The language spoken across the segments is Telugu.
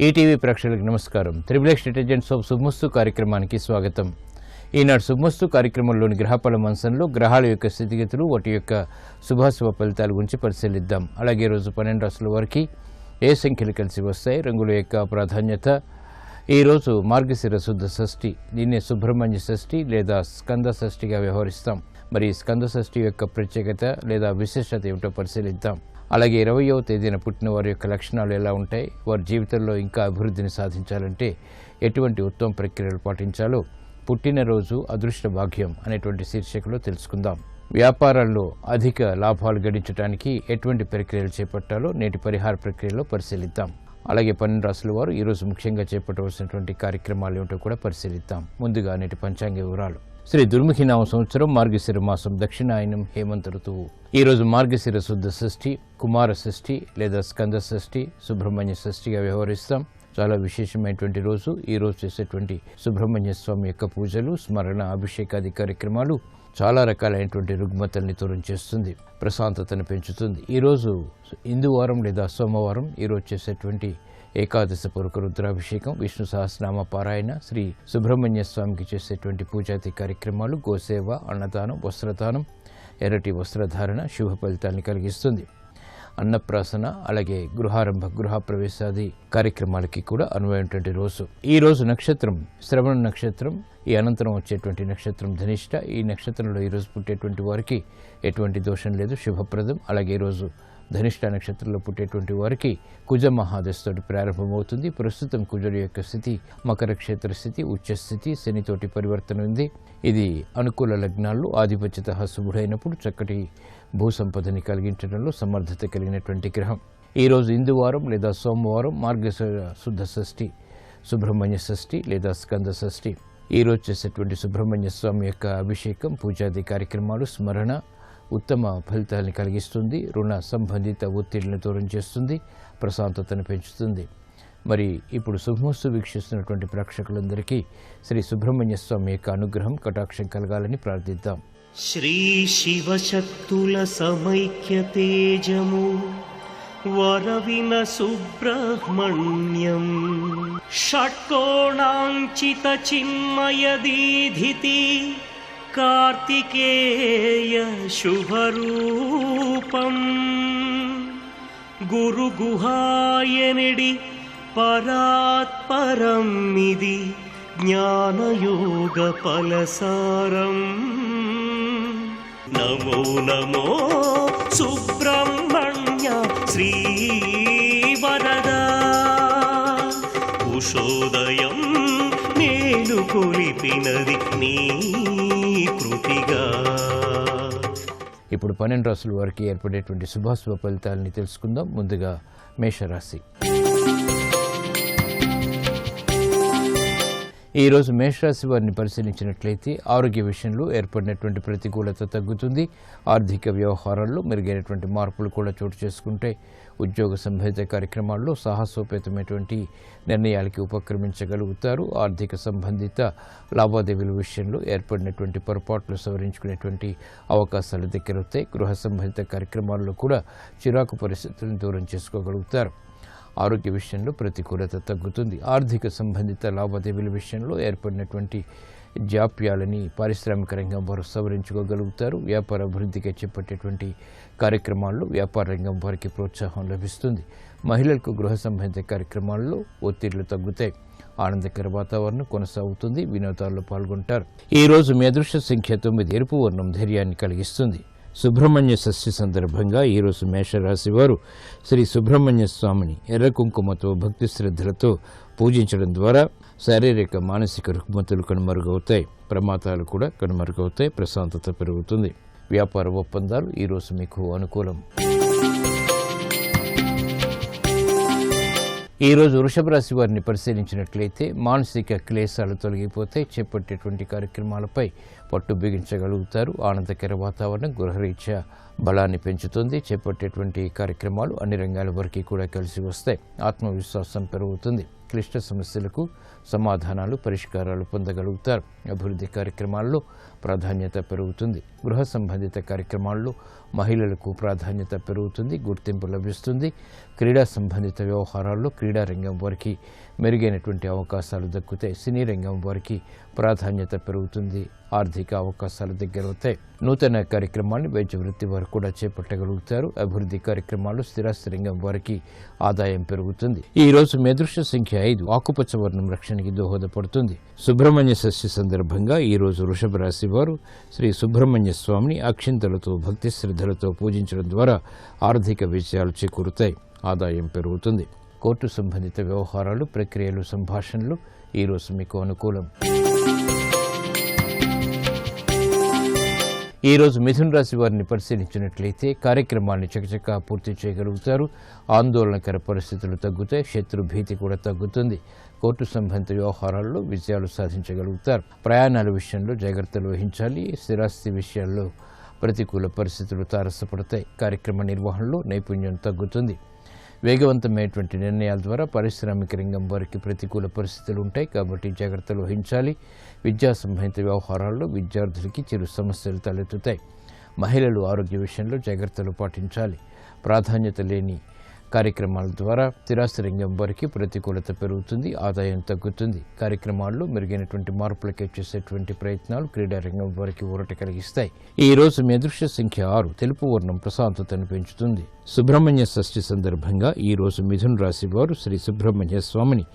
ఈటీవీ ప్రేక్షకులకు నమస్కారం. త్రిబులెక్స్ డిటర్జెంట్స్ ఆఫ్ శుభమస్తు కార్యక్రమానికి స్వాగతం. ఈనాడు శుభమస్తు కార్యక్రమంలోని గ్రహఫల మంచంలో గ్రహాల యొక్క స్థితిగతులు, వాటి యొక్క శుభాశుభ ఫలితాల గురించి పరిశీలిద్దాం. అలాగే రోజు 12 రాశుల వారికి ఏ సంఖ్యలు కలిసి వస్తాయి, రంగుల యొక్క ప్రాధాన్యత. ఈరోజు మార్గశిర శుద్ధ షష్ఠి, దీన్నే సుబ్రహ్మణ్య షష్ఠి లేదా స్కంద షష్ఠిగా వ్యవహరిస్తాం. మరి స్కంద షష్ఠి యొక్క ప్రత్యేకత లేదా విశేషత ఏమిటో పరిశీలిద్దాం. అలాగే 20వ తేదీన పుట్టిన వారి యొక్క లక్షణాలు ఎలా ఉంటాయి, వారి జీవితంలో ఇంకా అభివృద్ధిని సాధించాలంటే ఎటువంటి ఉత్తమ ప్రక్రియలు పాటించాలో పుట్టినరోజు అదృష్ట భాగ్యం అనేటువంటి శీర్షికలో తెలుసుకుందాం. వ్యాపారాల్లో అధిక లాభాలు గడించడానికి ఎటువంటి ప్రక్రియలు చేపట్టాలో నేటి పరిహార ప్రక్రియలో పరిశీలిద్దాం. అలాగే 12 రాశుల వారు ఈరోజు ముఖ్యంగా చేపట్టవలసినటువంటి కార్యక్రమాలు ఏమిటో కూడా పరిశీలిద్దాం. ముందుగా నేటి పంచాంగ వివరాలు. శ్రీ దుర్ముఖినామ సంవత్సరం మార్గశిర మాసం, దక్షిణాయనం, హేమంత ఋతువు. ఈరోజు మార్గశిర శుద్ధ షష్ఠి, కుమార షష్ఠి లేదా స్కంద షష్ఠి, సుబ్రహ్మణ్య షష్ఠిగా వ్యవహరిస్తాం. చాలా విశేషమైనటువంటి రోజు. ఈ రోజు చేసేటువంటి సుబ్రహ్మణ్య స్వామి యొక్క పూజలు, స్మరణ, అభిషేకాది కార్యక్రమాలు చాలా రకాలైనటువంటి రుగ్మతల్ని దూరం చేస్తుంది, ప్రశాంతతను పెంచుతుంది. ఈరోజు ఇందువారం లేదా సోమవారం. ఈరోజు చేసేటువంటి ఏకాదశ పూర్వక రుద్రాభిషేకం, విష్ణు సహస్రనామ పారాయణ, శ్రీ సుబ్రహ్మణ్య స్వామికి చేసేటువంటి పూజాది కార్యక్రమాలు, గోసేవ, అన్నదానం, వస్త్రదానం, ఎర్రటి వస్త్రధారణ శుభ ఫలితాన్ని కలిగిస్తుంది. అన్నప్రాసన, అలాగే గృహారంభ, గృహప్రవేశాది కార్యక్రమాలకి కూడా అనువైనటువంటి రోజు. ఈ రోజు నక్షత్రం శ్రవణ నక్షత్రం. ఈ అనంతరం వచ్చేటువంటి నక్షత్రం ధనిష్ట. ఈ నక్షత్రంలో ఈరోజు పుట్టేటువంటి వారికి ఎటువంటి దోషం లేదు, శుభప్రదం. అలాగే ఈరోజు ధనిష్ట నక్షత్రంలో పుట్టేటువంటి వారికి కుజ మహాదశతోటి ప్రారంభమవుతుంది. ప్రస్తుతం కుజుడి యొక్క స్థితి మకర క్షేత్ర స్థితి, ఉచ్చస్థితి, శనితోటి పరివర్తన ఉంది. ఇది అనుకూల లగ్నాల్లో ఆధిపత్యత శుభుడైనప్పుడు చక్కటి భూ సంపదని కలిగించడంలో సమర్థత కలిగినటువంటి గ్రహం. ఈరోజు ఇందువారం లేదా సోమవారం, మార్గశిర శుద్ధ షష్ఠి, సుబ్రహ్మణ్య షష్ఠి లేదా స్కంద షష్ఠి. ఈరోజు చేసేటువంటి సుబ్రహ్మణ్య స్వామి యొక్క అభిషేకం, పూజాది కార్యక్రమాలు, స్మరణ ఉత్తమ ఫలితాలను కలిగిస్తుంది. రుణ సంబంధిత ఒత్తిడిని దూరం చేస్తుంది, ప్రశాంతతను పెంచుతుంది. మరి ఇప్పుడు శుభమస్తు వీక్షిస్తున్నటువంటి ప్రేక్షకులందరికీ శ్రీ సుబ్రహ్మణ్య స్వామి యొక్క అనుగ్రహం, కటాక్షం కలగాలని ప్రార్థిద్దాం. శ్రీ శివశక్తుల సమైక్య తేజము వరవిన సుబ్రహ్మణ్యం షట్కోణాంచిత చిన్మయ దీధితి కార్తికేయ శుభరూపం గురు గుహాయనిడి పరాత్పరం ఇది జ్ఞానయోగ ఫలసారం. నమో నమో సుబ్రహ్మణ్య శ్రీవరదా ఉషోదయం నేను కొలిపినది నీ కృతిగా. ఇప్పుడు 12 రాశుల వారికి ఏర్పడేటువంటి శుభాశుభ ఫలితాలని తెలుసుకుందాం. ముందుగా మేషరాశి. ఈరోజు మేషరాశి వారిని పరిశీలించినట్లయితే ఆరోగ్య విషయంలో ఏర్పడినటువంటి ప్రతికూలత తగ్గుతుంది. ఆర్థిక వ్యవహారాల్లో మెరుగైనటువంటి మార్పులు కూడా చోటు చేసుకుంటే ఉద్యోగ సంబంధిత కార్యక్రమాల్లో సాహసోపేతమైనటువంటి నిర్ణయాలకి ఉపక్రమించగలుగుతారు. ఆర్థిక సంబంధిత లావాదేవీల విషయంలో ఏర్పడినటువంటి పొరపాట్లు సవరించుకునేటువంటి అవకాశాలు దగ్గరవుతాయి. గృహ సంబంధిత కార్యక్రమాల్లో కూడా చిరాకు పరిస్థితులను దూరం చేసుకోగలుగుతారు. ఆరోగ్య విషయంలో ప్రతికూలత తగ్గుతుంది. ఆర్థిక సంబంధిత లావాదేవీల విషయంలో ఏర్పడినటువంటి జాప్యాలని పారిశ్రామిక రంగం వారు సవరించుకోగలుగుతారు. వ్యాపార అభివృద్ధికి చేపట్టేటువంటి కార్యక్రమాల్లో వ్యాపార రంగం వారికి ప్రోత్సాహం లభిస్తుంది. మహిళలకు గృహ సంబంధిత కార్యక్రమాల్లో ఒత్తిళ్లు తగ్గుతాయి. ఆనందకర వాతావరణం కొనసాగుతుంది. వినోదాల్లో పాల్గొంటారు. ఈ రోజు మీ అదృష్ట సంఖ్య 9. ఎరుపు వర్ణం ధైర్యాన్ని కలిగిస్తుంది. సుబ్రహ్మణ్య షష్ఠి సందర్భంగా ఈరోజు మేషరాశి వారు శ్రీ సుబ్రహ్మణ్య స్వామిని ఎర్ర కుంకుమతో భక్తి శ్రద్ధలతో పూజించడం ద్వారా శారీరక, మానసిక రుగ్మతులు కనుమరుగవుతాయి. ప్రమాదాలు కూడా కనుమరుగవుతాయి. ప్రశాంతత పెరుగుతుంది. వ్యాపార ఒప్పందాలు ఈరోజు మీకు అనుకూలం. ఈరోజు వృషభ రాశి వారిని పరిశీలించినట్లయితే మానసిక క్లేశాలు తొలగిపోతాయి. చేపట్టేటువంటి కార్యక్రమాలపై పట్టు బిగించగలుగుతారు. ఆనందకర వాతావరణం గృహరీత్యా బలాన్ని పెంచుతుంది. చేపట్టేటువంటి కార్యక్రమాలు అన్ని రంగాల వరకు కూడా కలిసి వస్తాయి. ఆత్మవిశ్వాసం పెరుగుతుంది. క్లిష్ట సమస్యలకు సమాధానాలు, పరిష్కారాలు పొందగలుగుతారు. అభివృద్ధి కార్యక్రమాల్లో ప్రాధాన్యత పెరుగుతుంది. గృహ సంబంధిత కార్యక్రమాల్లో మహిళలకు ప్రాధాన్యత పెరుగుతుంది, గుర్తింపు లభిస్తుంది. క్రీడా సంబంధిత వ్యవహారాల్లో క్రీడా రంగం వారికి మెరుగైనటువంటి అవకాశాలు దక్కుతాయి. సినీ రంగం వారికి ప్రాధాన్యత పెరుగుతుంది, ఆర్థిక అవకాశాలు దగ్గరవుతాయి. నూతన కార్యక్రమాన్ని వైద్య వృత్తి వారు కూడా చేపట్టగలుగుతారు. అభివృద్ధి కార్యక్రమాలు స్థిరాస్తి రంగం వారికి ఆదాయం పెరుగుతుంది. ఈ రోజు మీ అదృష్ట సంఖ్య 5, ఆకుపచ్చ వర్ణం రక్షణకి దోహదపడుతుంది. సుబ్రహ్మణ్య షష్ఠి సందర్భంగా ఈ రోజు వృషభ రాశి వారు శ్రీ సుబ్రహ్మణ్య స్వామిని అక్షింతలతో భక్తి శ్రద్ధలతో పూజించడం ద్వారా ఆర్థిక విజయాలు చేకూరుతాయి, ఆదాయం పెరుగుతుంది. కోర్టు సంబంధిత వ్యవహారాలు, ప్రక్రియలు, సంభాషణలు ఈ రోజు మీకు అనుకూలం. ఈ రోజు మిథున రాశి వారిని పరిశీలించినట్లయితే కార్యక్రమాన్ని చకచకా పూర్తి చేయగలుగుతారు. ఆందోళనకర పరిస్థితులు తగ్గుతాయి, శత్రు భీతి కూడా తగ్గుతుంది. కోర్టు సంబంధిత వ్యవహారాల్లో విజయాలు సాధించగలుగుతారు. ప్రయాణాల విషయంలో జాగ్రత్తలు వహించాలి. స్థిరాస్తి విషయాల్లో ప్రతికూల పరిస్థితులు తారసపడతాయి. కార్యక్రమ నిర్వహణలో నైపుణ్యం తగ్గుతుంది. వేగవంతమైనటువంటి నిర్ణయాల ద్వారా పారిశ్రామిక రంగం వారికి ప్రతికూల పరిస్థితులు ఉంటాయి, కాబట్టి జాగ్రత్తలు వహించాలి. విద్యా సంబంధిత వ్యవహారాల్లో విద్యార్థులకి చిరు సమస్యలు తలెత్తుతాయి. మహిళలు ఆరోగ్య విషయంలో జాగ్రత్తలు పాటించాలి. ప్రాధాన్యత లేని కార్యక్రమాల ద్వారా స్థిరాస్తి రంగం వారికి ప్రతికూలత పెరుగుతుంది, ఆదాయం తగ్గుతుంది. కార్యక్రమాల్లో మెరుగైనటువంటి మార్పులకే చేసేటువంటి ప్రయత్నాలు క్రీడా రంగం వారికి ఊరట కలిగిస్తాయి. ఈ రోజు మీ అదృష్ట సంఖ్య 6, తెలుపు వర్ణం ప్రశాంతతను పెంచుతుంది. సుబ్రహ్మణ్య షష్ఠి సందర్భంగా ఈ రోజు మిథున రాశి వారు శ్రీ సుబ్రహ్మణ్య స్వామిని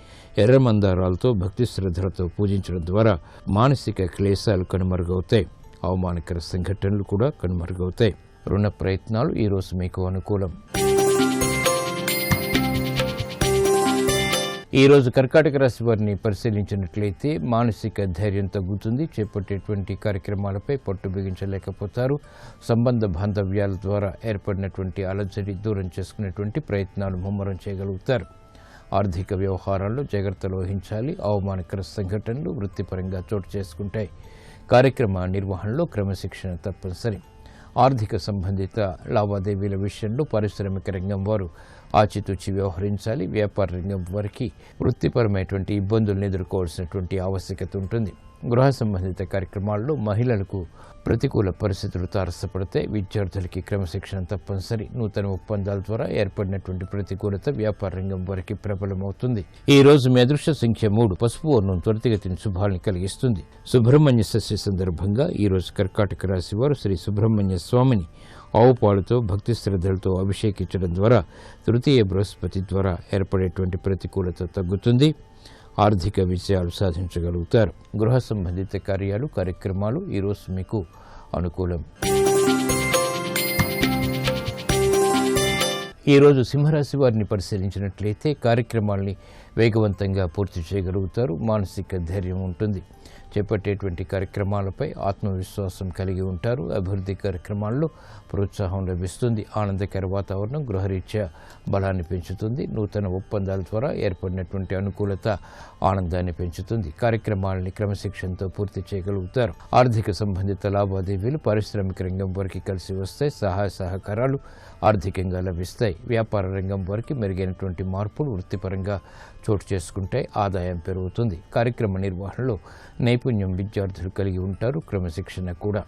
ఎర్రమందారాలతో భక్తి శ్రద్ధలతో పూజించడం ద్వారా మానసిక క్లేశాలు కనుమరుగవుతాయి, అవమానకర సంఘటనలు కూడా కనుమరుగవుతాయి. రుణ ప్రయత్నాలు ఈ రోజు మీకు అనుకూలం. ఈ రోజు కర్కాటక రాశి వారిని పరిశీలించినట్లయితే మానసిక ధైర్యం తగ్గుతుంది. చేపట్టేటువంటి కార్యక్రమాలపై పట్టు బిగించలేకపోతారు. సంబంధ బాంధవ్యాల ద్వారా ఏర్పడినటువంటి అలజడి దూరం చేసుకునేటువంటి ప్రయత్నాలు ముమ్మరం చేయగలుగుతారు. ఆర్థిక వ్యవహారాల్లో జాగ్రత్తలు వహించాలి. అవమానకర సంఘటనలు వృత్తిపరంగా చోటు చేసుకుంటాయి. కార్యక్రమ నిర్వహణలో క్రమశిక్షణ తప్పనిసరి. ఆర్థిక సంబంధిత లావాదేవీల విషయంలో పారిశ్రామిక రంగం వారు ఆచితూచి వ్యవహరించాలి. వ్యాపార రంగం వారికి వృత్తిపరమైనటువంటి ఇబ్బందులను ఎదుర్కోవాల్సినటువంటి ఆవశ్యకత ఉంటుంది. గృహ సంబంధిత కార్యక్రమాల్లో మహిళలకు ప్రతికూల పరిస్థితులు తారసపడితే విద్యార్థులకి క్రమశిక్షణ తప్పనిసరి. నూతన ఒప్పందాల ద్వారా ఏర్పడినటువంటి ప్రతికూలత వ్యాపార రంగం వారికి ప్రబలమవుతుంది. ఈ రోజు మీ అదృష్ట సంఖ్య 3, పసుపు వర్ణం త్వరితగతిన శుభాలను కలిగిస్తుంది. సుబ్రహ్మణ్య షష్ఠి సందర్భంగా ఈ రోజు కర్కాటక రాశి వారు శ్రీ సుబ్రహ్మణ్య స్వామిని ఆవు పాలతో భక్తి శ్రద్ధలతో అభిషేకించడం ద్వారా తృతీయ బృహస్పతి ద్వారా ఏర్పడేటువంటి ప్రతికూలత తగ్గుతుంది, ఆర్థిక విజయాలు సాధించగలుగుతారు. గృహ సంబంధిత కార్యక్రమాలు ఈ రోజు మీకు అనుకూలం. ఈ రోజు సింహరాశి వారిని పరిశీలించినట్లయితే కార్యక్రమాల్ని వేగవంతంగా పూర్తి చేయగలుగుతారు. మానసిక ధైర్యం ఉంటుంది. చేపట్టేటువంటి కార్యక్రమాలపై ఆత్మవిశ్వాసం కలిగి ఉంటారు. అభివృద్ధి కార్యక్రమాల్లో ప్రోత్సాహం లభిస్తుంది. ఆనందకర వాతావరణం గృహరీత్యా బలాన్ని పెంచుతుంది. నూతన ఒప్పందాల ద్వారా ఏర్పడినటువంటి అనుకూలత ఆనందాన్ని పెంచుతుంది. కార్యక్రమాలని క్రమశిక్షణతో పూర్తి చేయగలుగుతారు. ఆర్థిక సంబంధిత లావాదేవీలు పారిశ్రామిక రంగం వారికి కలిసి వస్తాయి. సహాయ సహకారాలు ఆర్థికంగా లభిస్తాయి. వ్యాపార రంగం వారికి మెరుగైనటువంటి మార్పులు వృత్తిపరంగా చోటు చేసుకుంటే ఆదాయం పెరుగుతుంది. కార్యక్రమ నిర్వహణలో నైపుణ్యం విద్యార్థులు కలిగి ఉంటారు. క్రమశిక్షణ కూడా.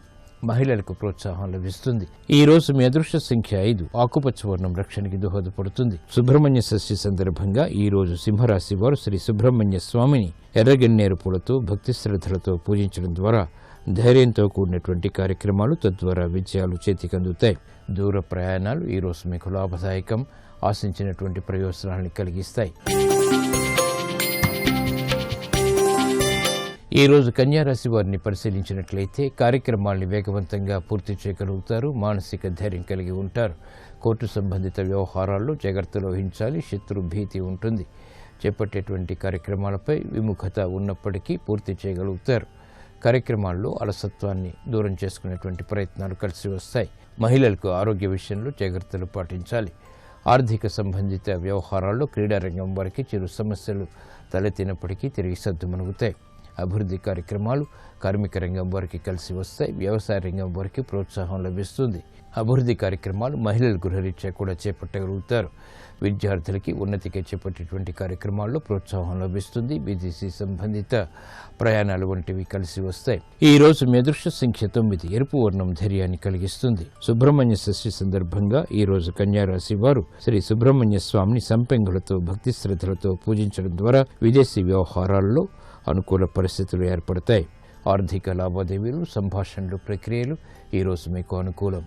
మహిళలకు ప్రోత్సాహం లభిస్తుంది. ఈ రోజు మీ అదృష్ట సంఖ్య 5, ఆకుపచ్చ వర్ణం రక్షణకి దోహదపడుతుంది. సుబ్రహ్మణ్య షష్ఠి సందర్భంగా ఈ రోజు సింహరాశి వారు శ్రీ సుబ్రహ్మణ్య స్వామిని ఎర్రగన్నేరు పూలతో భక్తి శ్రద్ధలతో పూజించడం ద్వారా ధైర్యంతో కూడినటువంటి కార్యక్రమాలు తద్వారా విజయాలు చేతికందుతాయి. దూర ప్రయాణాలు ఈ రోజు మీకు లాభదాయకం, ఆశించినటువంటి ప్రయోజనాలను కలిగిస్తాయి. ఈ రోజు కన్యారాశి వారిని పరిశీలించినట్లయితే కార్యక్రమాల్ని వేగవంతంగా పూర్తి చేయగలుగుతారు. మానసిక ధైర్యం కలిగి ఉంటారు. కోర్టు సంబంధిత వ్యవహారాల్లో జాగ్రత్తలు వహించాలి. శత్రు భీతి ఉంటుంది. చేపట్టేటువంటి కార్యక్రమాలపై విముఖత ఉన్నప్పటికీ పూర్తి చేయగలుగుతారు. కార్యక్రమాల్లో అలసత్వాన్ని దూరం చేసుకునేటువంటి ప్రయత్నాలు కలిసి వస్తాయి. మహిళలకు ఆరోగ్య విషయంలో జాగ్రత్తలు పాటించాలి. ఆర్థిక సంబంధిత వ్యవహారాల్లో క్రీడారంగం వారికి చిరు సమస్యలు తలెత్తినప్పటికీ తిరిగి సద్దుమణుగుతాయి. అభివృద్ధి కార్యక్రమాలు కార్మిక రంగం వారికి కలిసి వస్తాయి. వ్యవసాయ రంగం వారికి ప్రోత్సాహం లభిస్తుంది. అభివృద్ధి కార్యక్రమాలు మహిళల గృహరీత్యా కూడా చేపట్టగలుగుతారు. విద్యార్థులకి ఉన్నతికి చేపట్టేటువంటి కార్యక్రమాల్లో ప్రోత్సాహం లభిస్తుంది. విదేశీ సంబంధిత ప్రయాణాలు వంటివి కలిసి వస్తాయి. ఈ రోజు మీ అదృష్ట సంఖ్య 9. ఎరుపు వర్ణం ధైర్యాన్ని కలిగిస్తుంది. సుబ్రహ్మణ్య షష్ఠి సందర్భంగా ఈ రోజు కన్యా రాశి వారు శ్రీ సుబ్రహ్మణ్య స్వామిని సంపెంగులతో భక్తి శ్రద్ధలతో పూజించడం ద్వారా విదేశీ వ్యవహారాల్లో అనుకూల పరిస్థితులు ఏర్పడతాయి. ఆర్థిక లావాదేవీలు, సంభాషణలు, ప్రక్రియలు ఈ రోజు మీకు అనుకూలం.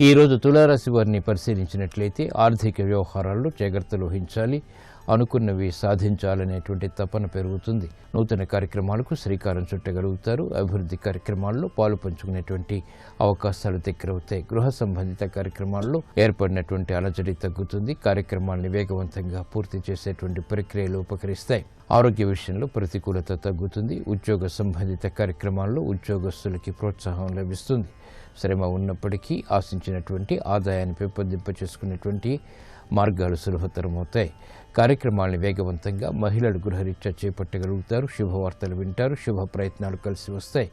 ఈ రోజు తులారాశి వారిని పరిశీలించినట్లయితే ఆర్థిక వ్యవహారాల్లో జాగ్రత్తలు వహించాలి. అనుకున్నవి సాధించాలనేటువంటి తపన పెరుగుతుంది. నూతన కార్యక్రమాలకు శ్రీకారం చుట్టగలుగుతారు. అభివృద్ధి కార్యక్రమాల్లో పాలు పంచుకునేటువంటి అవకాశాలు దగ్గరవుతాయి. గృహ సంబంధిత కార్యక్రమాల్లో ఏర్పడినటువంటి అలజడి తగ్గుతుంది. కార్యక్రమాల్ని వేగవంతంగా పూర్తి చేసేటువంటి ప్రక్రియలు ఉపకరిస్తాయి. ఆరోగ్య విషయంలో ప్రతికూలత తగ్గుతుంది. ఉద్యోగ సంబంధిత కార్యక్రమాల్లో ఉద్యోగస్తులకి ప్రోత్సాహం లభిస్తుంది. శ్రమ ఉన్నప్పటికీ ఆశించినటువంటి ఆదాయాన్ని పెంపొందింప చేసుకునేటువంటి మార్గాలు సులభతరమవుతాయి. కార్యక్రమాలను వేగవంతంగా మహిళలు గృహరీత్యా చేపట్టగలుగుతారు. శుభవార్తలు వింటారు. శుభ ప్రయత్నాలు కలిసి వస్తాయి.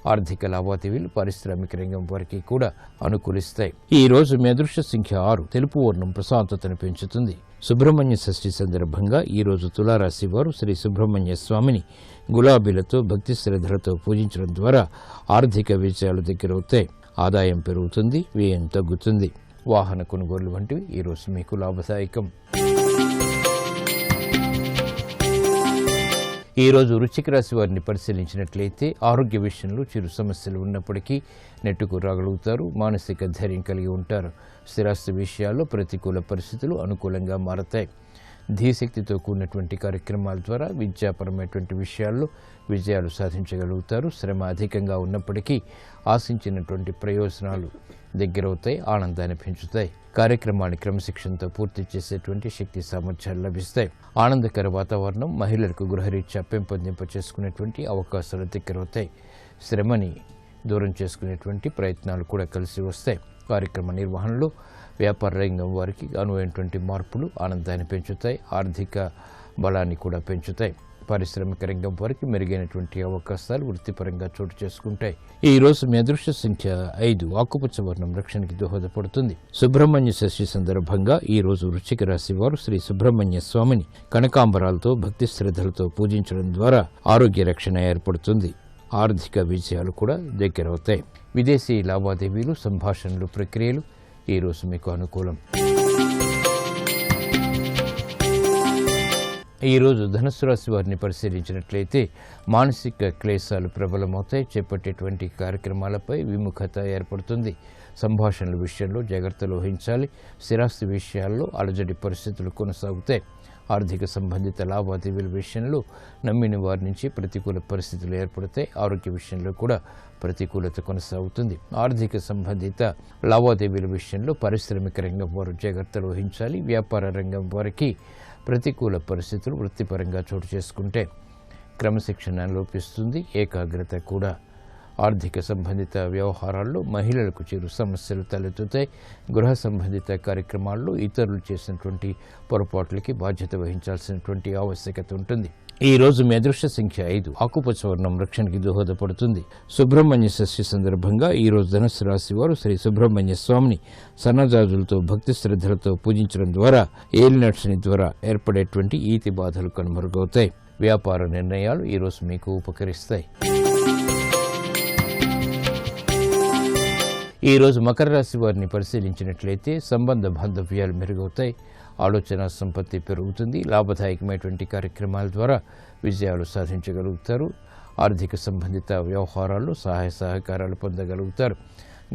ఆర్థిక లావాదేవీలు పారిశ్రామిక రంగం వారికి కూడా అనుకూలిస్తాయి. ఈ రోజు మీ అదృష్ట సంఖ్య 6. తెలుపు వర్ణం ప్రశాంతతను పెంచుతుంది. సుబ్రహ్మణ్య షష్ఠి సందర్భంగా ఈ రోజు తులారాశి వారు శ్రీ సుబ్రహ్మణ్య స్వామిని గులాబీలతో భక్తి శ్రద్ధలతో పూజించడం ద్వారా ఆర్థిక విజయాలు దగ్గరవుతాయి. ఆదాయం పెరుగుతుంది. వ్యయం తగ్గుతుంది. వాహన కొనుగోలు వంటివి ఈరోజు మీకు లాభదాయకం. ఈరోజు వృశ్చిక రాశి వారిని పరిశీలించినట్లయితే ఆరోగ్య విషయంలో చిరు సమస్యలు ఉన్నప్పటికీ నెట్టుకు రాగలుగుతారు. మానసిక ధైర్యం కలిగి ఉంటారు. స్థిరాస్తి విషయాల్లో ప్రతికూల పరిస్థితులు అనుకూలంగా మారతాయి. ధీశక్తితో కూడినటువంటి కార్యక్రమాల ద్వారా విద్యాపరమైనటువంటి విషయాల్లో విజయాలు సాధించగలుగుతారు. శ్రమ అధికంగా ఉన్నప్పటికీ ఆశించినటువంటి ప్రయోజనాలు దగ్గరవుతాయి. ఆనందాన్ని పెంచుతాయి. కార్యక్రమాన్ని క్రమశిక్షణతో పూర్తి చేసేటువంటి శక్తి సామర్థ్యాలు లభిస్తాయి. ఆనందకర వాతావరణం మహిళలకు గృహరీత్యా పెంపొందింప చేసుకునేటువంటి అవకాశాలు దగ్గరవుతాయి. శ్రమని దూరం చేసుకునేటువంటి ప్రయత్నాలు కూడా కలిసి వస్తాయి. కార్యక్రమ నిర్వహణలో వ్యాపార రంగం వారికి అనువైనటువంటి మార్పులు ఆనందాన్ని పెంచుతాయి. ఆర్థిక బలాన్ని కూడా పెంచుతాయి. పారిశ్రామిక రంగం వారికి మెరుగైనటువంటి అవకాశాలు వృత్తిపరంగా చోటు చేసుకుంటాయి. ఈ రోజు మీ అదృష్ట సంఖ్య 5. ఆకుపచ్చ వర్ణం రక్షణకి దోహదపడుతుంది. సుబ్రహ్మణ్య షష్ఠి సందర్భంగా ఈ రోజు వృశ్చిక రాశి వారు శ్రీ సుబ్రహ్మణ్య స్వామిని కనకాంబరాలతో భక్తి శ్రద్ధలతో పూజించడం ద్వారా ఆరోగ్య రక్షణ ఏర్పడుతుంది. ఆర్థిక విజయాలు కూడా దగ్గరవుతాయి. విదేశీ లావాదేవీలు, సంభాషణలు, ప్రక్రియలు ఈ రోజు మీకు అనుకూలం. ఈరోజు ధనుస్సు రాశి వారిని పరిశీలించినట్లయితే మానసిక క్లేశాలు ప్రబలమవుతాయి. చేపట్టేటువంటి కార్యక్రమాలపై విముఖత ఏర్పడుతుంది. సంభాషణల విషయంలో జాగ్రత్తలు వహించాలి. స్థిరాస్తి విషయాల్లో అలజడి పరిస్థితులు కొనసాగుతాయి. ఆర్థిక సంబంధిత లావాదేవీల విషయంలో నమ్మిన వారి నుంచి ప్రతికూల పరిస్థితులు ఏర్పడతాయి. ఆరోగ్య విషయంలో కూడా ప్రతికూలత కొనసాగుతుంది. ఆర్థిక సంబంధిత లావాదేవీల విషయంలో పారిశ్రామిక రంగం వారు జాగ్రత్తలు వహించాలి. వ్యాపార రంగం వారికి ప్రతికూల పరిస్థితులు వృత్తిపరంగా చోటు చేసుకుంటే క్రమశిక్షణ లోపిస్తుంది. ఏకాగ్రత కూడా. ఆర్థిక సంబంధిత వ్యవహారాల్లో మహిళలకు చిరు సమస్యలు తలెత్తుతాయి. గృహ సంబంధిత కార్యక్రమాల్లో ఇతరులు చేసినటువంటి పొరపాట్లకి బాధ్యత వహించాల్సినటువంటి ఆవశ్యకత ఉంటుంది. ఈ రోజు మీ అదృష్ట సంఖ్య 5. ఆకుపచ్చ వర్ణం రక్షణకి దోహదపడుతుంది. సుబ్రహ్మణ్య షష్ఠి సందర్భంగా ఈ రోజు ధనుస్సు రాశి వారు శ్రీ సుబ్రహ్మణ్య స్వామిని సన్నజాజులతో భక్తి శ్రద్ధలతో పూజించడం ద్వారా ఏలినాటి శని ద్వారా ఏర్పడేటువంటి ఈతి బాధలు కనుమరుగవుతాయి. వ్యాపార నిర్ణయాలు ఈ రోజు మీకు ఉపకరిస్తాయి. ఈ రోజు మకర రాశి వారిని పరిశీలించినట్లయితే సంబంధ బాంధవ్యాలు మెరుగవుతాయి. ఆలోచన సంపత్తి పెరుగుతుంది. లాభదాయకమైనటువంటి కార్యక్రమాల ద్వారా విజయాలు సాధించగలుగుతారు. ఆర్థిక సంబంధిత వ్యవహారాల్లో సహాయ సహకారాలు పొందగలుగుతారు.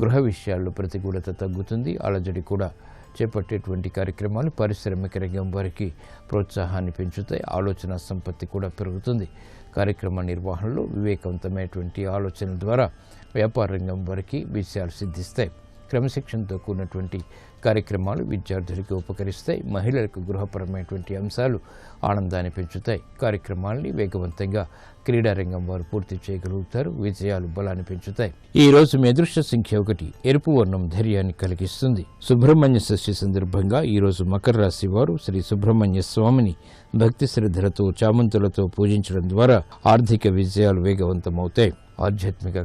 గృహ విషయాల్లో ప్రతికూలత తగ్గుతుంది. అలజడి కూడా. చేపట్టేటువంటి కార్యక్రమాలు పారిశ్రామిక రంగం వారికి ప్రోత్సాహాన్ని పెంచుతాయి. ఆలోచన సంపత్తి కూడా పెరుగుతుంది. కార్యక్రమ నిర్వహణలో వివేకవంతమైనటువంటి ఆలోచనల ద్వారా వ్యాపార రంగం వారికి విజయాలు సిద్ధిస్తాయి. క్రమశిక్షణతో కూడినటువంటి కార్యక్రమాలు విద్యార్థులకు ఉపకరిస్తాయి. మహిళలకు గృహపరమైనటువంటి అంశాలు ఆనందాన్ని పెంచుతాయి. కార్యక్రమాల్ని వేగవంతంగా క్రీడారంగం వారు పూర్తి చేయగలుగుతారు. విజయాలు బలాన్ని పెంచుతాయి. ఈ రోజు మీ అదృష్ట సంఖ్య 1. ఎరుపు వర్ణం ధైర్యాన్ని కలిగిస్తుంది. సుబ్రహ్మణ్య షష్ఠి సందర్భంగా ఈ రోజు మకర రాశి వారు శ్రీ సుబ్రహ్మణ్య స్వామిని భక్తి శ్రద్ధలతో చామంతులతో పూజించడం ద్వారా ఆర్థిక విజయాలు వేగవంతమవుతాయి. ఆధ్యాత్మిక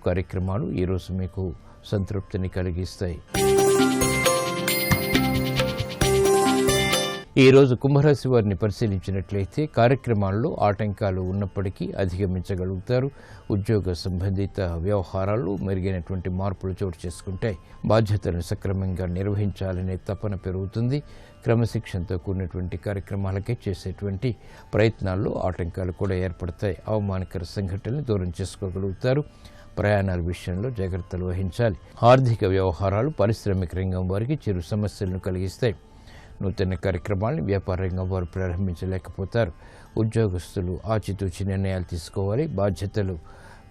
కార్యక్రమాలు ఈ రోజు మీకు సంతృప్తిని కలిగిస్తాయి. ఈ రోజు కుంభరాశి వారిని పరిశీలించినట్లయితే కార్యక్రమాల్లో ఆటంకాలు ఉన్నప్పటికీ అధిగమించగలుగుతారు. ఉద్యోగ సంబంధిత వ్యవహారాల్లో మెరుగైనటువంటి మార్పులు చోటు చేసుకుంటాయి. బాధ్యతలను సక్రమంగా నిర్వహించాలనే తపన పెరుగుతుంది. క్రమశిక్షణతో కూడినటువంటి కార్యక్రమాలకే చేసేటువంటి ప్రయత్నాల్లో ఆటంకాలు కూడా ఏర్పడతాయి. అవమానకర సంఘటనలు దూరం చేసుకోగలుగుతారు. ప్రయాణాల విషయంలో జాగ్రత్తలు వహించాలి. ఆర్థిక వ్యవహారాలు పారిశ్రామిక రంగం వారికి చిరు సమస్యలను కలిగిస్తాయి. నూతన కార్యక్రమాలను వ్యాపార రంగం వారు ప్రారంభించలేకపోతారు. ఉద్యోగస్తులు ఆచితూచి నిర్ణయాలు తీసుకోవాలి. బాధ్యతలు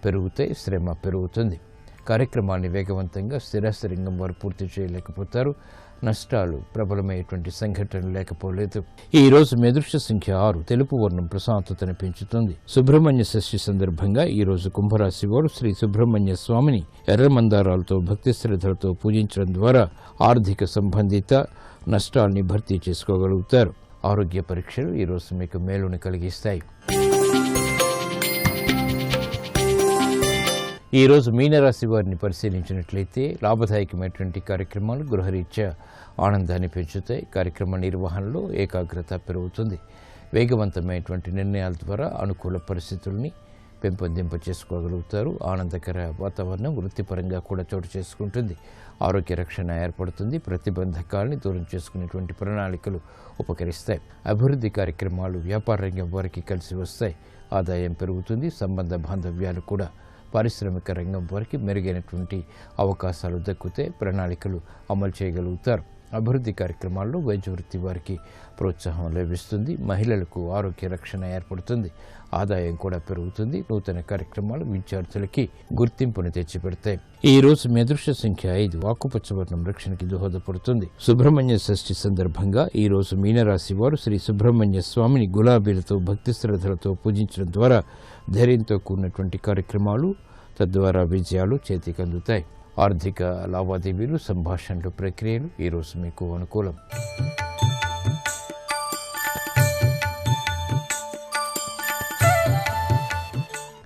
పెరుగుతాయి, శ్రమ పెరుగుతుంది. కార్యక్రమాన్ని వేగవంతంగా స్థిరాస్తి రంగం వారు పూర్తి చేయలేకపోతారు. నష్టాలు ప్రబలమైనటువంటి సంఘటనలు లేకపోలేదు. ఈ రోజు మీ అదృష్ట సంఖ్య 6. తెలుపు వర్ణం ప్రశాంతతను పెంచుతుంది. సుబ్రహ్మణ్య షష్ఠి సందర్భంగా ఈ రోజు కుంభరాశి వారు శ్రీ సుబ్రహ్మణ్య స్వామిని ఎర్ర మందారాలతో భక్తి శ్రద్ధలతో పూజించడం ద్వారా ఆర్థిక సంబంధిత నష్టాల్ని భర్తీ చేసుకోగలుగుతారు. ఆరోగ్య పరీక్షలు ఈ రోజు మీకు మేలుని కలిగిస్తాయి. ఈ రోజు మీనరాశి వారిని పరిశీలించినట్లయితే లాభదాయకమైనటువంటి కార్యక్రమాలు గృహరీత్యా ఆనందాన్ని పెంచుతాయి. కార్యక్రమ నిర్వహణలో ఏకాగ్రత పెరుగుతుంది. వేగవంతమైనటువంటి నిర్ణయాల ద్వారా అనుకూల పరిస్థితుల్ని పెంపొందింప చేసుకోగలుగుతారు. ఆనందకర వాతావరణం వృత్తిపరంగా కూడా చోటు చేసుకుంటుంది. ఆరోగ్య రక్షణ ఏర్పడుతుంది. ప్రతిబంధకాలని దూరం చేసుకునేటువంటి ప్రణాళికలు ఉపకరిస్తాయి. అభివృద్ధి కార్యక్రమాలు వ్యాపార రంగం వారికి కలిసి వస్తాయి. ఆదాయం పెరుగుతుంది. సంబంధ బాంధవ్యాలు కూడా పారిశ్రామిక రంగం వారికి మెరుగైనటువంటి అవకాశాలు దక్కుతే ప్రణాళికలు అమలు చేయగలుగుతారు. అభివృద్ధి కార్యక్రమాల్లో వైద్య వృత్తి వారికి ప్రోత్సాహం లభిస్తుంది. మహిళలకు ఆరోగ్య రక్షణ ఏర్పడుతుంది. ఆదాయం కూడా పెరుగుతుంది. నూతన కార్యక్రమాలు విద్యార్థులకి గుర్తింపును తెచ్చిపెడతాయి. ఈ రోజు మీ అదృష్ట సంఖ్య 5. ఆకుపచ్చ వర్ణం రక్షణకి దోహదపడుతుంది. సుబ్రహ్మణ్య షష్ఠి సందర్భంగా ఈ రోజు మీనరాశి వారు శ్రీ సుబ్రహ్మణ్య స్వామిని గులాబీలతో భక్తి శ్రద్ధలతో పూజించడం ద్వారా ధైర్యంతో కూడినటువంటి కార్యక్రమాలు తద్వారా విజయాలు చేతికి అందుతాయి. ఆర్థిక లావాదేవీలు, సంభాషణలు, ప్రక్రియలు ఈరోజు మీకు అనుకూలం.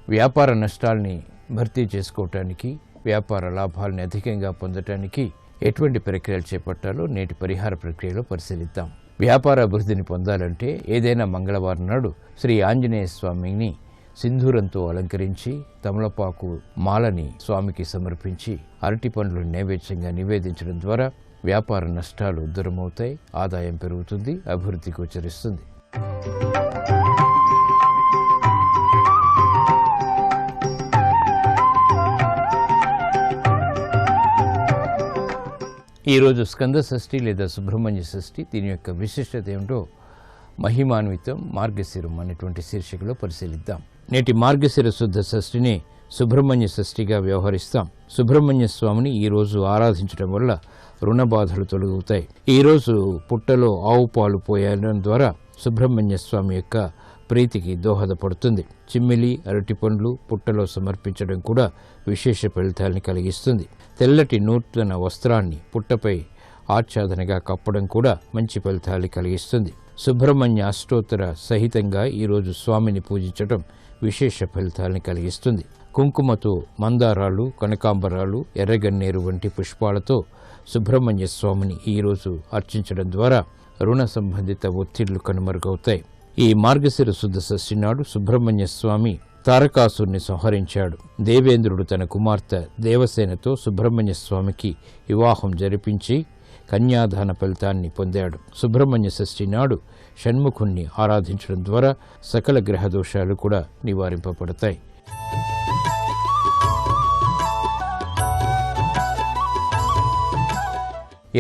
వ్యాపార నష్టాల్ని భర్తీ చేసుకోవటానికి, వ్యాపార లాభాలని అధికంగా పొందటానికి ఎటువంటి ప్రక్రియలు చేపట్టాలో నేటి పరిహార ప్రక్రియలో పరిశీలిద్దాం. వ్యాపార అభివృద్ధిని పొందాలంటే ఏదైనా మంగళవారం నాడు శ్రీ ఆంజనేయ స్వామిని సింధూరంతో అలంకరించి తమలపాకు మాలని స్వామికి సమర్పించి అరటి పండ్లు నైవేద్యంగా నివేదించడం ద్వారా వ్యాపార నష్టాలు దూరమవుతాయి. ఆదాయం పెరుగుతుంది. అభివృద్ధి గోచరిస్తుంది. ఈరోజు స్కంద షష్ఠి లేదా సుబ్రహ్మణ్య షష్ఠి. దీని యొక్క విశిష్టత ఏమిటో మహిమాన్వితం మార్గశిరం అనేటువంటి శీర్షికలో పరిశీలిద్దాం. నేటి మార్గశిర శుద్ధ షష్ఠిని సుబ్రహ్మణ్య షష్ఠిగా వ్యవహరిస్తాం. సుబ్రహ్మణ్య స్వామిని ఈరోజు ఆరాధించడం వల్ల రుణ బాధలు తొలగుతాయి. ఈరోజు పుట్టలో ఆవు పాలు పోయడం ద్వారా సుబ్రహ్మణ్య స్వామి యొక్క ప్రీతికి దోహదపడుతుంది. చిమ్మిలి, అరటి పండ్లు పుట్టలో సమర్పించడం కూడా విశేష ఫలితాలని కలిగిస్తుంది. తెల్లటి నూతన వస్త్రాన్ని పుట్టపై ఆచ్ఛాదనగా కప్పడం కూడా మంచి ఫలితాలు కలిగిస్తుంది. సుబ్రహ్మణ్య అష్టోత్తర సహితంగా ఈరోజు స్వామిని పూజించడం విశేష ఫలితాలను కలిగిస్తుంది. కుంకుమతో మందారాలు, కనకాంబరాలు, ఎర్రగన్నేరు వంటి పుష్పాలతో సుబ్రహ్మణ్య స్వామిని ఈరోజు అర్చించడం ద్వారా రుణ సంబంధిత ఒత్తిళ్లు కనుమరుగవుతాయి. ఈ మార్గశిర శుద్ధ షష్ఠి నాడు సుబ్రహ్మణ్య స్వామి తారకాసురుని సంహరించాడు. దేవేంద్రుడు తన కుమార్తె దేవసేనతో సుబ్రహ్మణ్య స్వామికి వివాహం జరిపించి కన్యాదాన ఫలితాన్ని పొందాడు. సుబ్రహ్మణ్య షష్ఠి నాడు షణ్ముఖుణ్ణి ఆరాధించడం ద్వారా సకల గ్రహ దోషాలు కూడా నివారింపబడతాయి.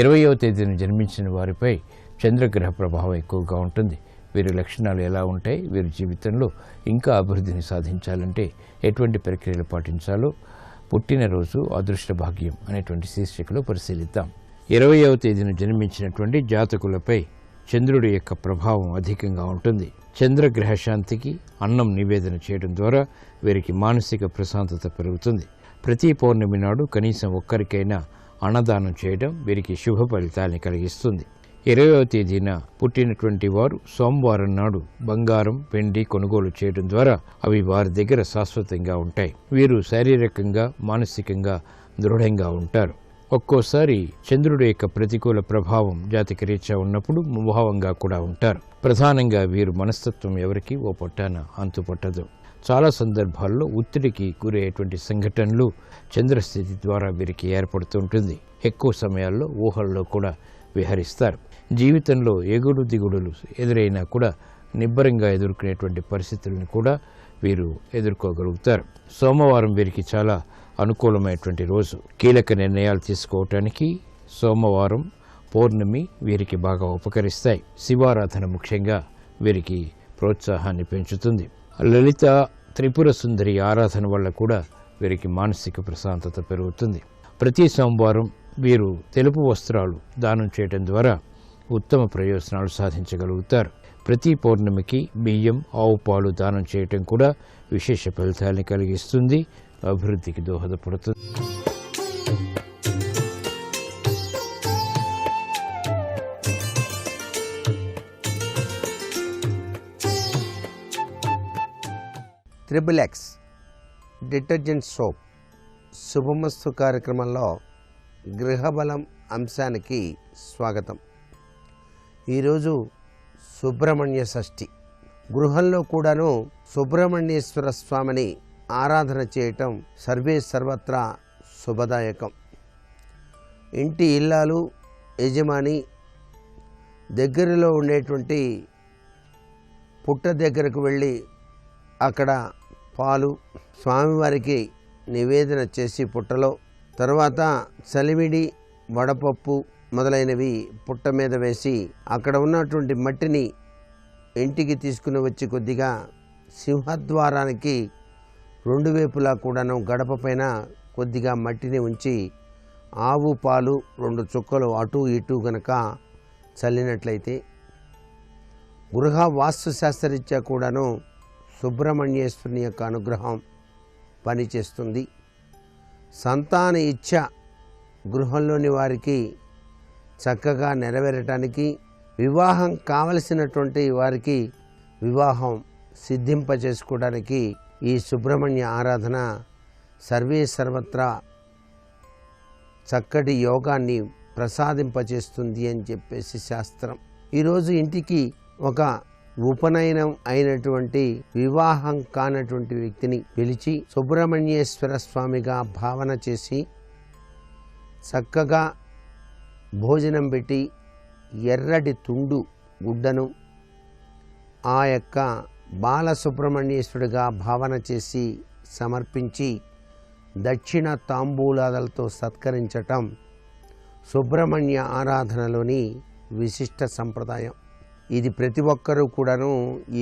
ఇరవయవ తేదీన జన్మించిన వారిపై చంద్రగ్రహ ప్రభావం ఎక్కువగా ఉంటుంది. వీరి లక్షణాలు ఎలా ఉంటాయి, వీరి జీవితంలో ఇంకా అభివృద్ధిని సాధించాలంటే ఎటువంటి ప్రక్రియలు పాటించాలో పుట్టినరోజు అదృష్ట భాగ్యం అనేటువంటి శీర్షికలో పరిశీలిద్దాం. 20వ తేదీన జన్మించినటువంటి జాతకులపై చంద్రుడి యొక్క ప్రభావం అధికంగా ఉంటుంది. చంద్రగ్రహ శాంతికి అన్నం నివేదన చేయడం ద్వారా వీరికి మానసిక ప్రశాంతత పెరుగుతుంది. ప్రతి పౌర్ణమి నాడు కనీసం ఒక్కరికైనా అన్నదానం చేయడం వీరికి శుభ ఫలితాన్ని కలిగిస్తుంది. 20వ తేదీన పుట్టినటువంటి వారు సోమవారం నాడు బంగారం, వెండి కొనుగోలు చేయడం ద్వారా అవి వారి దగ్గర శాశ్వతంగా ఉంటాయి. వీరు శారీరకంగా, మానసికంగా దృఢంగా ఉంటారు. ఒక్కోసారి చంద్రుడి యొక్క ప్రతికూల ప్రభావం జాతక రీత్యా ఉన్నప్పుడు ముభావంగా కూడా ఉంటారు. ప్రధానంగా వీరు మనస్తత్వం ఎవరికి ఓ పొట్టాన అంతుపట్టదు. చాలా సందర్భాల్లో ఒత్తిడికి గురయ్యేటువంటి సంఘటనలు చంద్రస్థితి ద్వారా వీరికి ఏర్పడుతుంటుంది. ఎక్కువ సమయాల్లో ఊహల్లో కూడా విహరిస్తారు. జీవితంలో ఎగుడు దిగుడులు ఎదురైనా కూడా నిబ్బరంగా ఎదుర్కొనేటువంటి పరిస్థితులను కూడా వీరు ఎదుర్కోగలుగుతారు. సోమవారం వీరికి చాలా అనుకూలమైనటువంటి రోజు. కీలక నిర్ణయాలు తీసుకోవటానికి సోమవారం, పౌర్ణమి వీరికి బాగా ఉపకరిస్తాయి. శివారాధన ముఖ్యంగా వీరికి ప్రోత్సాహాన్ని పెంచుతుంది. లలిత త్రిపుర సుందరి ఆరాధన వల్ల కూడా వీరికి మానసిక ప్రశాంతత పెరుగుతుంది. ప్రతి సోమవారం వీరు తెలుపు వస్త్రాలు దానం చేయడం ద్వారా ఉత్తమ ప్రయోజనాలు సాధించగలుగుతారు. ప్రతి పౌర్ణమికి బియ్యం, ఆవు పాలు దానం చేయటం కూడా విశేష ఫలితాన్ని కలిగిస్తుంది, అభివృద్ధికి దోహదపడుతుంది. XXX డిటర్జెంట్ సోప్ శుభమస్తు కార్యక్రమంలో గృహబలం అంశానికి స్వాగతం. ఈరోజు సుబ్రహ్మణ్య షష్ఠి. గృహంలో కూడాను సుబ్రహ్మణ్యేశ్వర స్వామిని ఆరాధన చేయటం సర్వే సర్వత్రా శుభదాయకం. ఇంటి ఇల్లాలు, యజమాని దగ్గరలో ఉండేటువంటి పుట్ట దగ్గరకు వెళ్ళి అక్కడ పాలు స్వామివారికి నివేదన చేసి పుట్టలో, తర్వాత చలివిడి, వడపప్పు మొదలైనవి పుట్ట మీద వేసి అక్కడ ఉన్నటువంటి మట్టిని ఇంటికి తీసుకుని వచ్చి కొద్దిగా సింహద్వారానికి రెండు వైపులా కూడాను గడప పైన కొద్దిగా మట్టిని ఉంచి ఆవు పాలు 2 చుక్కలు అటు ఇటు గనక చల్లినట్లయితే గృహ వాస్తుశాస్త్రరీత్యా కూడాను సుబ్రహ్మణ్యేశ్వరుని యొక్క అనుగ్రహం పనిచేస్తుంది. సంతాన ఇచ్ఛ గృహంలోని వారికి చక్కగా నెరవేరటానికి, వివాహం కావలసినటువంటి వారికి వివాహం సిద్ధింపచేసుకోవడానికి ఈ సుబ్రహ్మణ్య ఆరాధన సర్వే సర్వత్రా చక్కటి యోగాన్ని ప్రసాదింపచేస్తుంది అని చెప్పేసి శాస్త్రం. ఈరోజు ఇంటికి ఒక ఉపనయనం అయినటువంటి, వివాహం కానటువంటి వ్యక్తిని పిలిచి సుబ్రహ్మణ్యేశ్వర స్వామిగా భావన చేసి చక్కగా భోజనం పెట్టి ఎర్రటి తుండు గుడ్డను ఆ యొక్క బాలసుబ్రహ్మణ్యేశ్వరుడిగా భావన చేసి సమర్పించి దక్షిణ తాంబూలాలతో సత్కరించటం సుబ్రహ్మణ్య ఆరాధనలోని విశిష్ట సంప్రదాయం. ఇది ప్రతి ఒక్కరూ కూడాను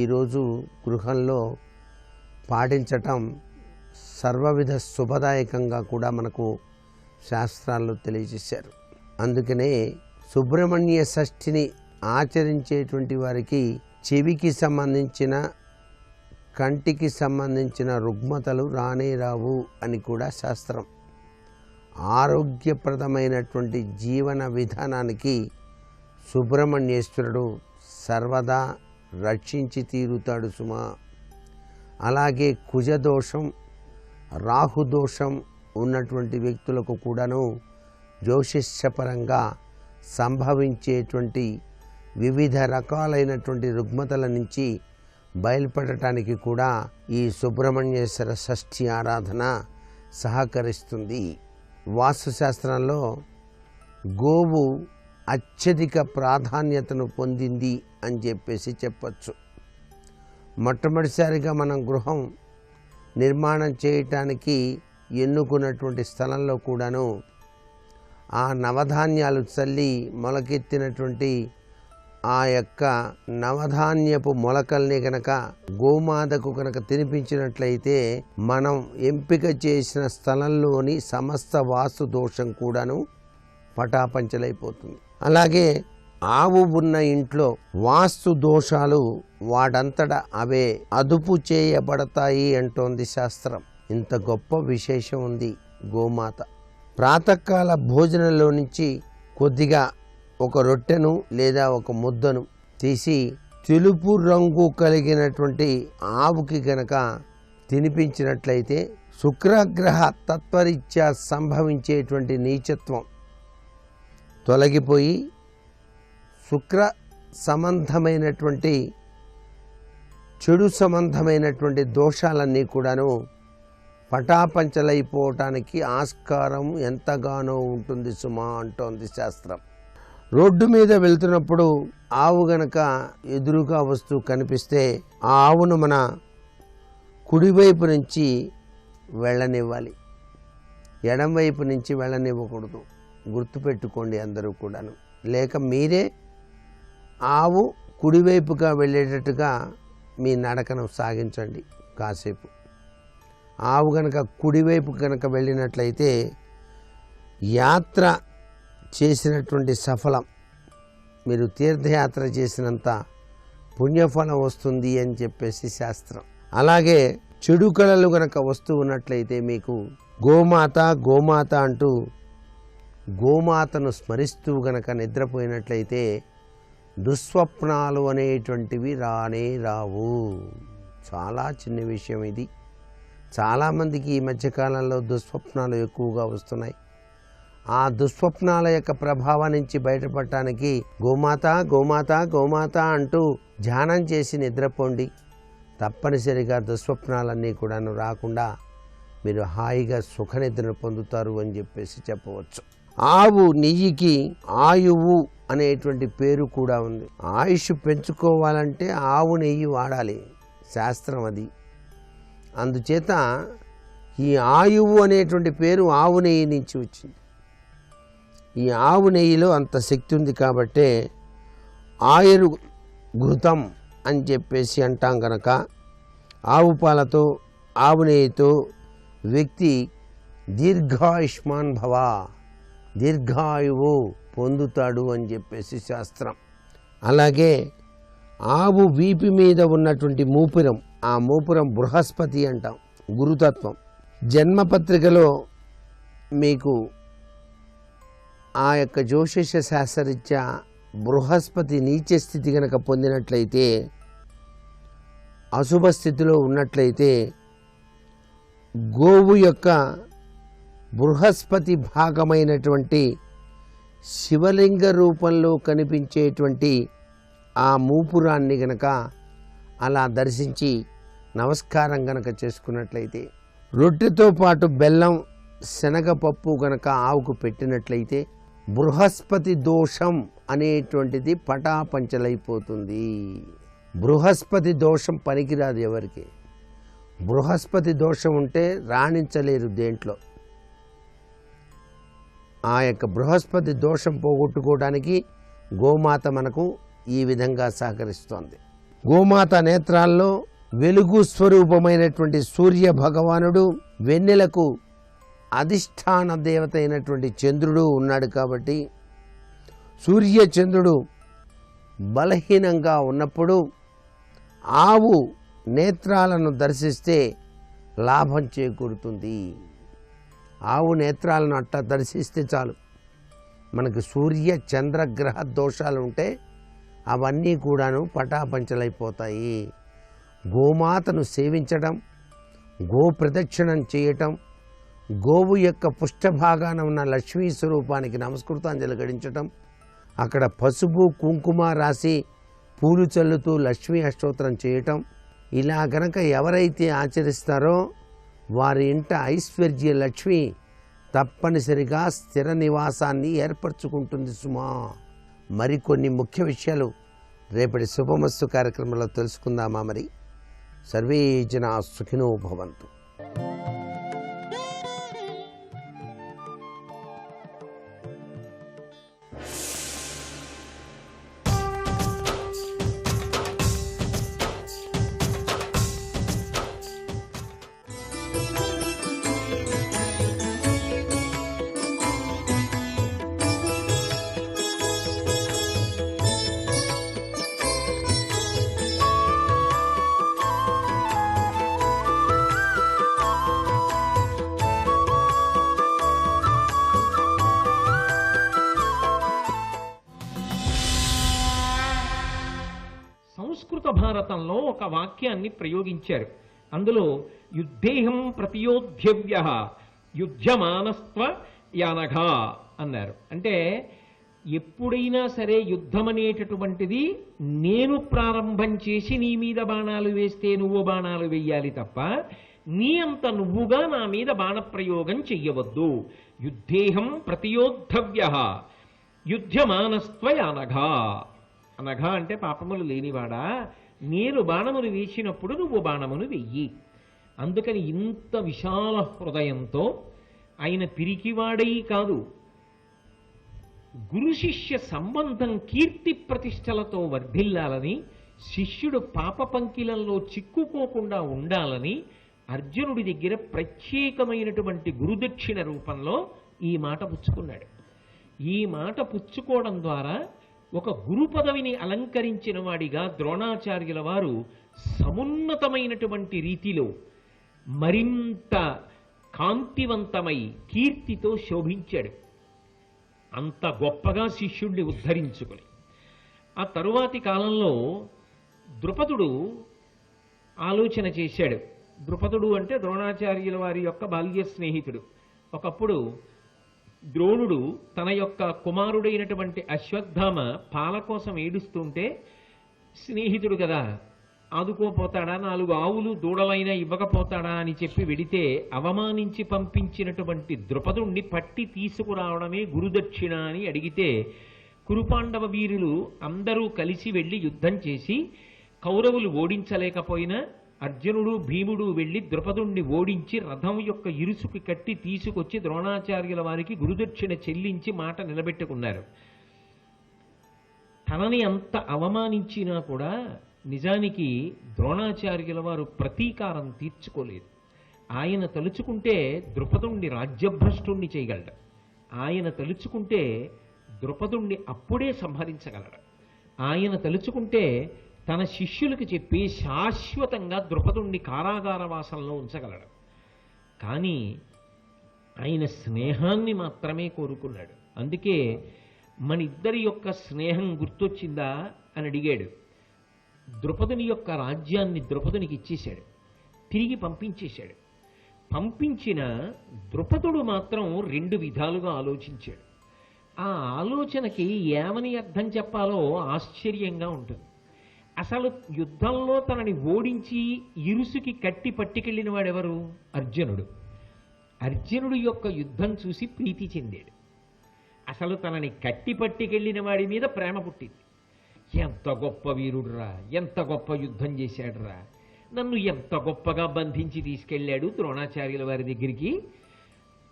ఈరోజు గృహంలో పాటించటం సర్వవిధ శుభదాయకంగా కూడా మనకు శాస్త్రాల్లో తెలియజేశారు. అందుకనే సుబ్రహ్మణ్య షష్ఠిని ఆచరించేటువంటి వారికి చెవికి సంబంధించిన, కంటికి సంబంధించిన రుగ్మతలు రానే రావు అని కూడా శాస్త్రం. ఆరోగ్యప్రదమైనటువంటి జీవన విధానానికి సుబ్రహ్మణ్యేశ్వరుడు సర్వదా రక్షించి తీరుతాడు సుమా. అలాగే కుజదోషం, రాహుదోషం ఉన్నటువంటి వ్యక్తులకు కూడాను జ్యోతిష్యపరంగా సంభవించేటువంటి వివిధ రకాలైనటువంటి రుగ్మతల నుంచి బయలుపడటానికి కూడా ఈ సుబ్రహ్మణ్యేశ్వర షష్ఠి ఆరాధన సహకరిస్తుంది. వాస్తుశాస్త్రంలో గోవు అత్యధిక ప్రాధాన్యతను పొందింది అని చెప్పేసి చెప్పచ్చు. మొట్టమొదటిసారిగా మనం గృహం నిర్మాణం చేయటానికి ఎన్నుకున్నటువంటి స్థలంలో కూడాను ఆ నవధాన్యాలు చల్లి మొలకెత్తినటువంటి ఆ యొక్క నవధాన్యపు మొలకల్ని గనక గోమాతకు కనుక తినిపించినట్లయితే మనం ఎంపిక చేసిన స్థలంలోని సమస్త వాస్తు దోషం కూడాను పటాపంచలైపోతుంది. అలాగే ఆవు ఉన్న ఇంట్లో వాస్తు దోషాలు వాడంతట అవే అదుపు చేయబడతాయి అంటోంది శాస్త్రం. ఇంత గొప్ప విశేషం ఉంది గోమాత. ప్రాతకాల భోజనంలో నుంచి కొద్దిగా ఒక రొట్టెను లేదా ఒక ముద్దను తీసి తెలుపు రంగు కలిగినటువంటి ఆవుకి గనక తినిపించినట్లయితే శుక్రగ్రహ తత్వరీత్యా సంభవించేటువంటి నీచత్వం తొలగిపోయి శుక్ర సంబంధమైనటువంటి చెడు సంబంధమైనటువంటి దోషాలన్నీ కూడాను పటాపంచలైపోవటానికి ఆస్కారం ఎంతగానో ఉంటుంది సుమా అంటోంది శాస్త్రం. రోడ్డు మీద వెళ్తున్నప్పుడు ఆవు గనక ఎదురుగా వస్తూ కనిపిస్తే ఆ ఆవును మన కుడివైపు నుంచి వెళ్ళనివ్వాలి, ఎడంవైపు నుంచి వెళ్ళనివ్వకూడదు. గుర్తుపెట్టుకోండి అందరూ కూడాను. లేక మీరే ఆవు కుడివైపుగా వెళ్ళేటట్టుగా మీ నడకను సాగించండి కాసేపు. ఆవు గనక కుడివైపు కనుక వెళ్ళినట్లయితే యాత్ర చేసినటువంటి సఫలం, మీరు తీర్థయాత్ర చేసినంత పుణ్యఫలం వస్తుంది అని చెప్పేసి శాస్త్రం. అలాగే చెడు కళలు గనక వస్తూ ఉన్నట్లయితే మీకు గోమాత గోమాత అంటూ గోమాతను స్మరిస్తూ గనక నిద్రపోయినట్లయితే దుస్వప్నాలు అనేటువంటివి రానే రావు. చాలా చిన్న విషయం ఇది. చాలామందికి ఈ మధ్యకాలంలో దుస్వప్నాలు ఎక్కువగా వస్తున్నాయి. ఆ దుస్వప్నాల యొక్క ప్రభావం నుంచి బయటపడటానికి గోమాత గోమాత గోమాత అంటూ ధ్యానం చేసి నిద్రపోండి. తప్పనిసరిగా దుస్వప్నాలన్నీ కూడాను రాకుండా మీరు హాయిగా సుఖనిద్రను పొందుతారు అని చెప్పేసి చెప్పవచ్చు. ఆవు నెయ్యికి ఆయువు అనేటువంటి పేరు కూడా ఉంది. ఆయుష్ పెంచుకోవాలంటే ఆవు నెయ్యి వాడాలి, శాస్త్రం అది. అందుచేత ఈ ఆయువు అనేటువంటి పేరు ఆవు నెయ్యి నుంచి వచ్చింది. ఈ ఆవు నెయ్యిలో అంత శక్తి ఉంది కాబట్టే ఆయుర్ ఘృతం అని చెప్పేసి అంటాం కనుక ఆవు పాలతో ఆవు నెయ్యితో వ్యక్తి దీర్ఘాయుష్మాన్ భవ, దీర్ఘాయువు పొందుతాడు అని చెప్పేసి శాస్త్రం. అలాగే ఆవు వీపు మీద ఉన్నటువంటి మూపురం, ఆ మూపురం బృహస్పతి అంటాం, గురుతత్వం. జన్మపత్రికలో మీకు ఆ యొక్క జ్యోతిష శాస్త్రరీత్యా బృహస్పతి నీచ స్థితి కనుక పొందినట్లయితే, అశుభ స్థితిలో ఉన్నట్లయితే గోవు యొక్క బృహస్పతి భాగమైనటువంటి శివలింగ రూపంలో కనిపించేటువంటి ఆ మూపురాన్ని గనక అలా దర్శించి నమస్కారం గనక చేసుకున్నట్లయితే, రొట్టెతో పాటు బెల్లం శనగపప్పు గనక ఆవుకు పెట్టినట్లయితే బృహస్పతి దోషం అనేటువంటిది పటాపంచలైపోతుంది. బృహస్పతి దోషం పనికిరాదు ఎవరికి. బృహస్పతి దోషం ఉంటే రాణించలేరు దేంట్లో. ఆ యొక్క బృహస్పతి దోషం పోగొట్టుకోవడానికి గోమాత మనకు ఈ విధంగా సహకరిస్తోంది. గోమాత నేత్రాల్లో వెలుగు స్వరూపమైనటువంటి సూర్య భగవానుడు, వెన్నెలకు అధిష్టాన దేవత అయినటువంటి చంద్రుడు ఉన్నాడు కాబట్టి సూర్య చంద్రుడు బలహీనంగా ఉన్నప్పుడు ఆవు నేత్రాలను దర్శిస్తే లాభం చేకూరుతుంది. ఆవు నేత్రాలను అట్లా దర్శిస్తే చాలు, మనకు సూర్య చంద్రగ్రహ దోషాలు ఉంటే అవన్నీ కూడాను పటాపంచలైపోతాయి. గోమాతను సేవించడం, గో ప్రదక్షిణం చేయటం, గోవు యొక్క పుష్టభాగాన ఉన్న లక్ష్మీ స్వరూపానికి నమస్కృతాంజలి గడించటం, అక్కడ పసుపు కుంకుమ రాసి పూలు చల్లుతూ లక్ష్మీ అష్టోత్తరం చేయటం, ఇలా గనక ఎవరైతే ఆచరిస్తారో వారి ఇంట ఐశ్వర్య లక్ష్మి తప్పనిసరిగా స్థిర నివాసాన్ని ఏర్పరచుకుంటుంది సుమా. మరికొన్ని ముఖ్య విషయాలు రేపటి శుభమస్తు కార్యక్రమంలో తెలుసుకుందామా? మరి సర్వే జనా సుఖినో భవంతు. మహాభారతంలో ఒక వాక్యాన్ని ప్రయోగించారు. అందులో యుద్ధేహం ప్రతియోధ్యవ్య యుద్ధమానస్త్వ యానఘా అన్నారు. అంటే ఎప్పుడైనా సరే యుద్ధం అనేటటువంటిది నేను ప్రారంభం చేసి నీ మీద బాణాలు వేస్తే నువ్వు బాణాలు వెయ్యాలి తప్ప నీ అంత నువ్వుగా నా మీద బాణప్రయోగం చెయ్యవద్దు. యుద్ధేహం ప్రతియోద్ధవ్య యుద్ధమానస్త్వ అనఘా. అనఘా అంటే పాపములు లేనివాడా, నేను బాణములు వేసినప్పుడు నువ్వు బాణమును వెయ్యి. అందుకని ఇంత విశాల హృదయంతో ఆయన పిరికివాడై కాదు, గురు శిష్య సంబంధం కీర్తి ప్రతిష్టలతో వర్ధిల్లాలని, శిష్యుడు పాప పంకిలంలో చిక్కుకోకుండా ఉండాలని అర్జునుడి దగ్గర ప్రత్యేకమైనటువంటి గురుదక్షిణ రూపంలో ఈ మాట పుచ్చుకున్నాడు. ఈ మాట పుచ్చుకోవడం ద్వారా ఒక గురు పదవిని అలంకరించిన వాడిగా ద్రోణాచార్యుల వారు సమున్నతమైనటువంటి రీతిలో మరింత కాంతివంతమై కీర్తితో శోభించాడు. అంత గొప్పగా శిష్యుణ్ణి ఉద్ధరించుకుని ఆ తరువాతి కాలంలో ద్రుపదుడు ఆలోచన చేశాడు. ద్రుపదుడు అంటే ద్రోణాచార్యుల వారి యొక్క బాల్య స్నేహితుడు. ఒకప్పుడు ద్రోణుడు తన యొక్క కుమారుడైనటువంటి అశ్వత్థామ పాల కోసం ఏడుస్తుంటే స్నేహితుడు కదా, ఆదుకోపోతాడా, 4 ఆవులు దూడలైనా ఇవ్వకపోతాడా అని చెప్పి వెడితే అవమానించి పంపించినటువంటి ద్రుపదుణ్ణి పట్టి తీసుకురావడమే గురుదక్షిణ అని అడిగితే కురుపాండవ వీరులు అందరూ కలిసి వెళ్లి యుద్ధం చేసి కౌరవులు ఓడించలేకపోయినా అర్జునుడు భీముడు వెళ్లి ద్రుపదుణ్ణి ఓడించి రథం యొక్క ఇరుసుకి కట్టి తీసుకొచ్చి ద్రోణాచార్యుల వారికి గురుదక్షిణ చెల్లించి మాట నిలబెట్టుకున్నారు. తనని అంత అవమానించినా కూడా నిజానికి ద్రోణాచార్యుల వారు ప్రతీకారం తీర్చుకోలేదు. ఆయన తలుచుకుంటే ద్రుపదుణ్ణి రాజ్యభ్రష్టుణ్ణి చేయగలడు. ఆయన తలుచుకుంటే ద్రుపదుణ్ణి అప్పుడే సంహరించగలడు. ఆయన తలుచుకుంటే తన శిష్యులకు చెప్పి శాశ్వతంగా ద్రుపదుణ్ణి కారాగార వాసంలో ఉంచగలడు. కానీ ఆయన స్నేహాన్ని మాత్రమే కోరుకున్నాడు. అందుకే మన ఇద్దరి యొక్క స్నేహం గుర్తొచ్చిందా అని అడిగాడు. ద్రుపదుని యొక్క రాజ్యాన్ని ద్రుపదునికి ఇచ్చేశాడు, తిరిగి పంపించేశాడు. పంపించిన ద్రుపదుడు మాత్రం 2 విధాలుగా ఆలోచించాడు. ఆ ఆలోచనకి ఏమని అర్థం చెప్పాలో ఆశ్చర్యంగా ఉంటుంది. అసలు యుద్ధంలో తనని ఓడించి ఇరుసుకి కట్టి పట్టుకెళ్ళిన వాడెవరు? అర్జునుడు. అర్జునుడు యొక్క యుద్ధం చూసి ప్రీతి చెందాడు. అసలు తనని కట్టి పట్టుకెళ్ళిన వాడి మీద ప్రేమ పుట్టింది. ఎంత గొప్ప వీరుడురా, ఎంత గొప్ప యుద్ధం చేశాడురా, నన్ను ఎంత గొప్పగా బంధించి తీసుకెళ్ళాడు ద్రోణాచార్యుల వారి దగ్గరికి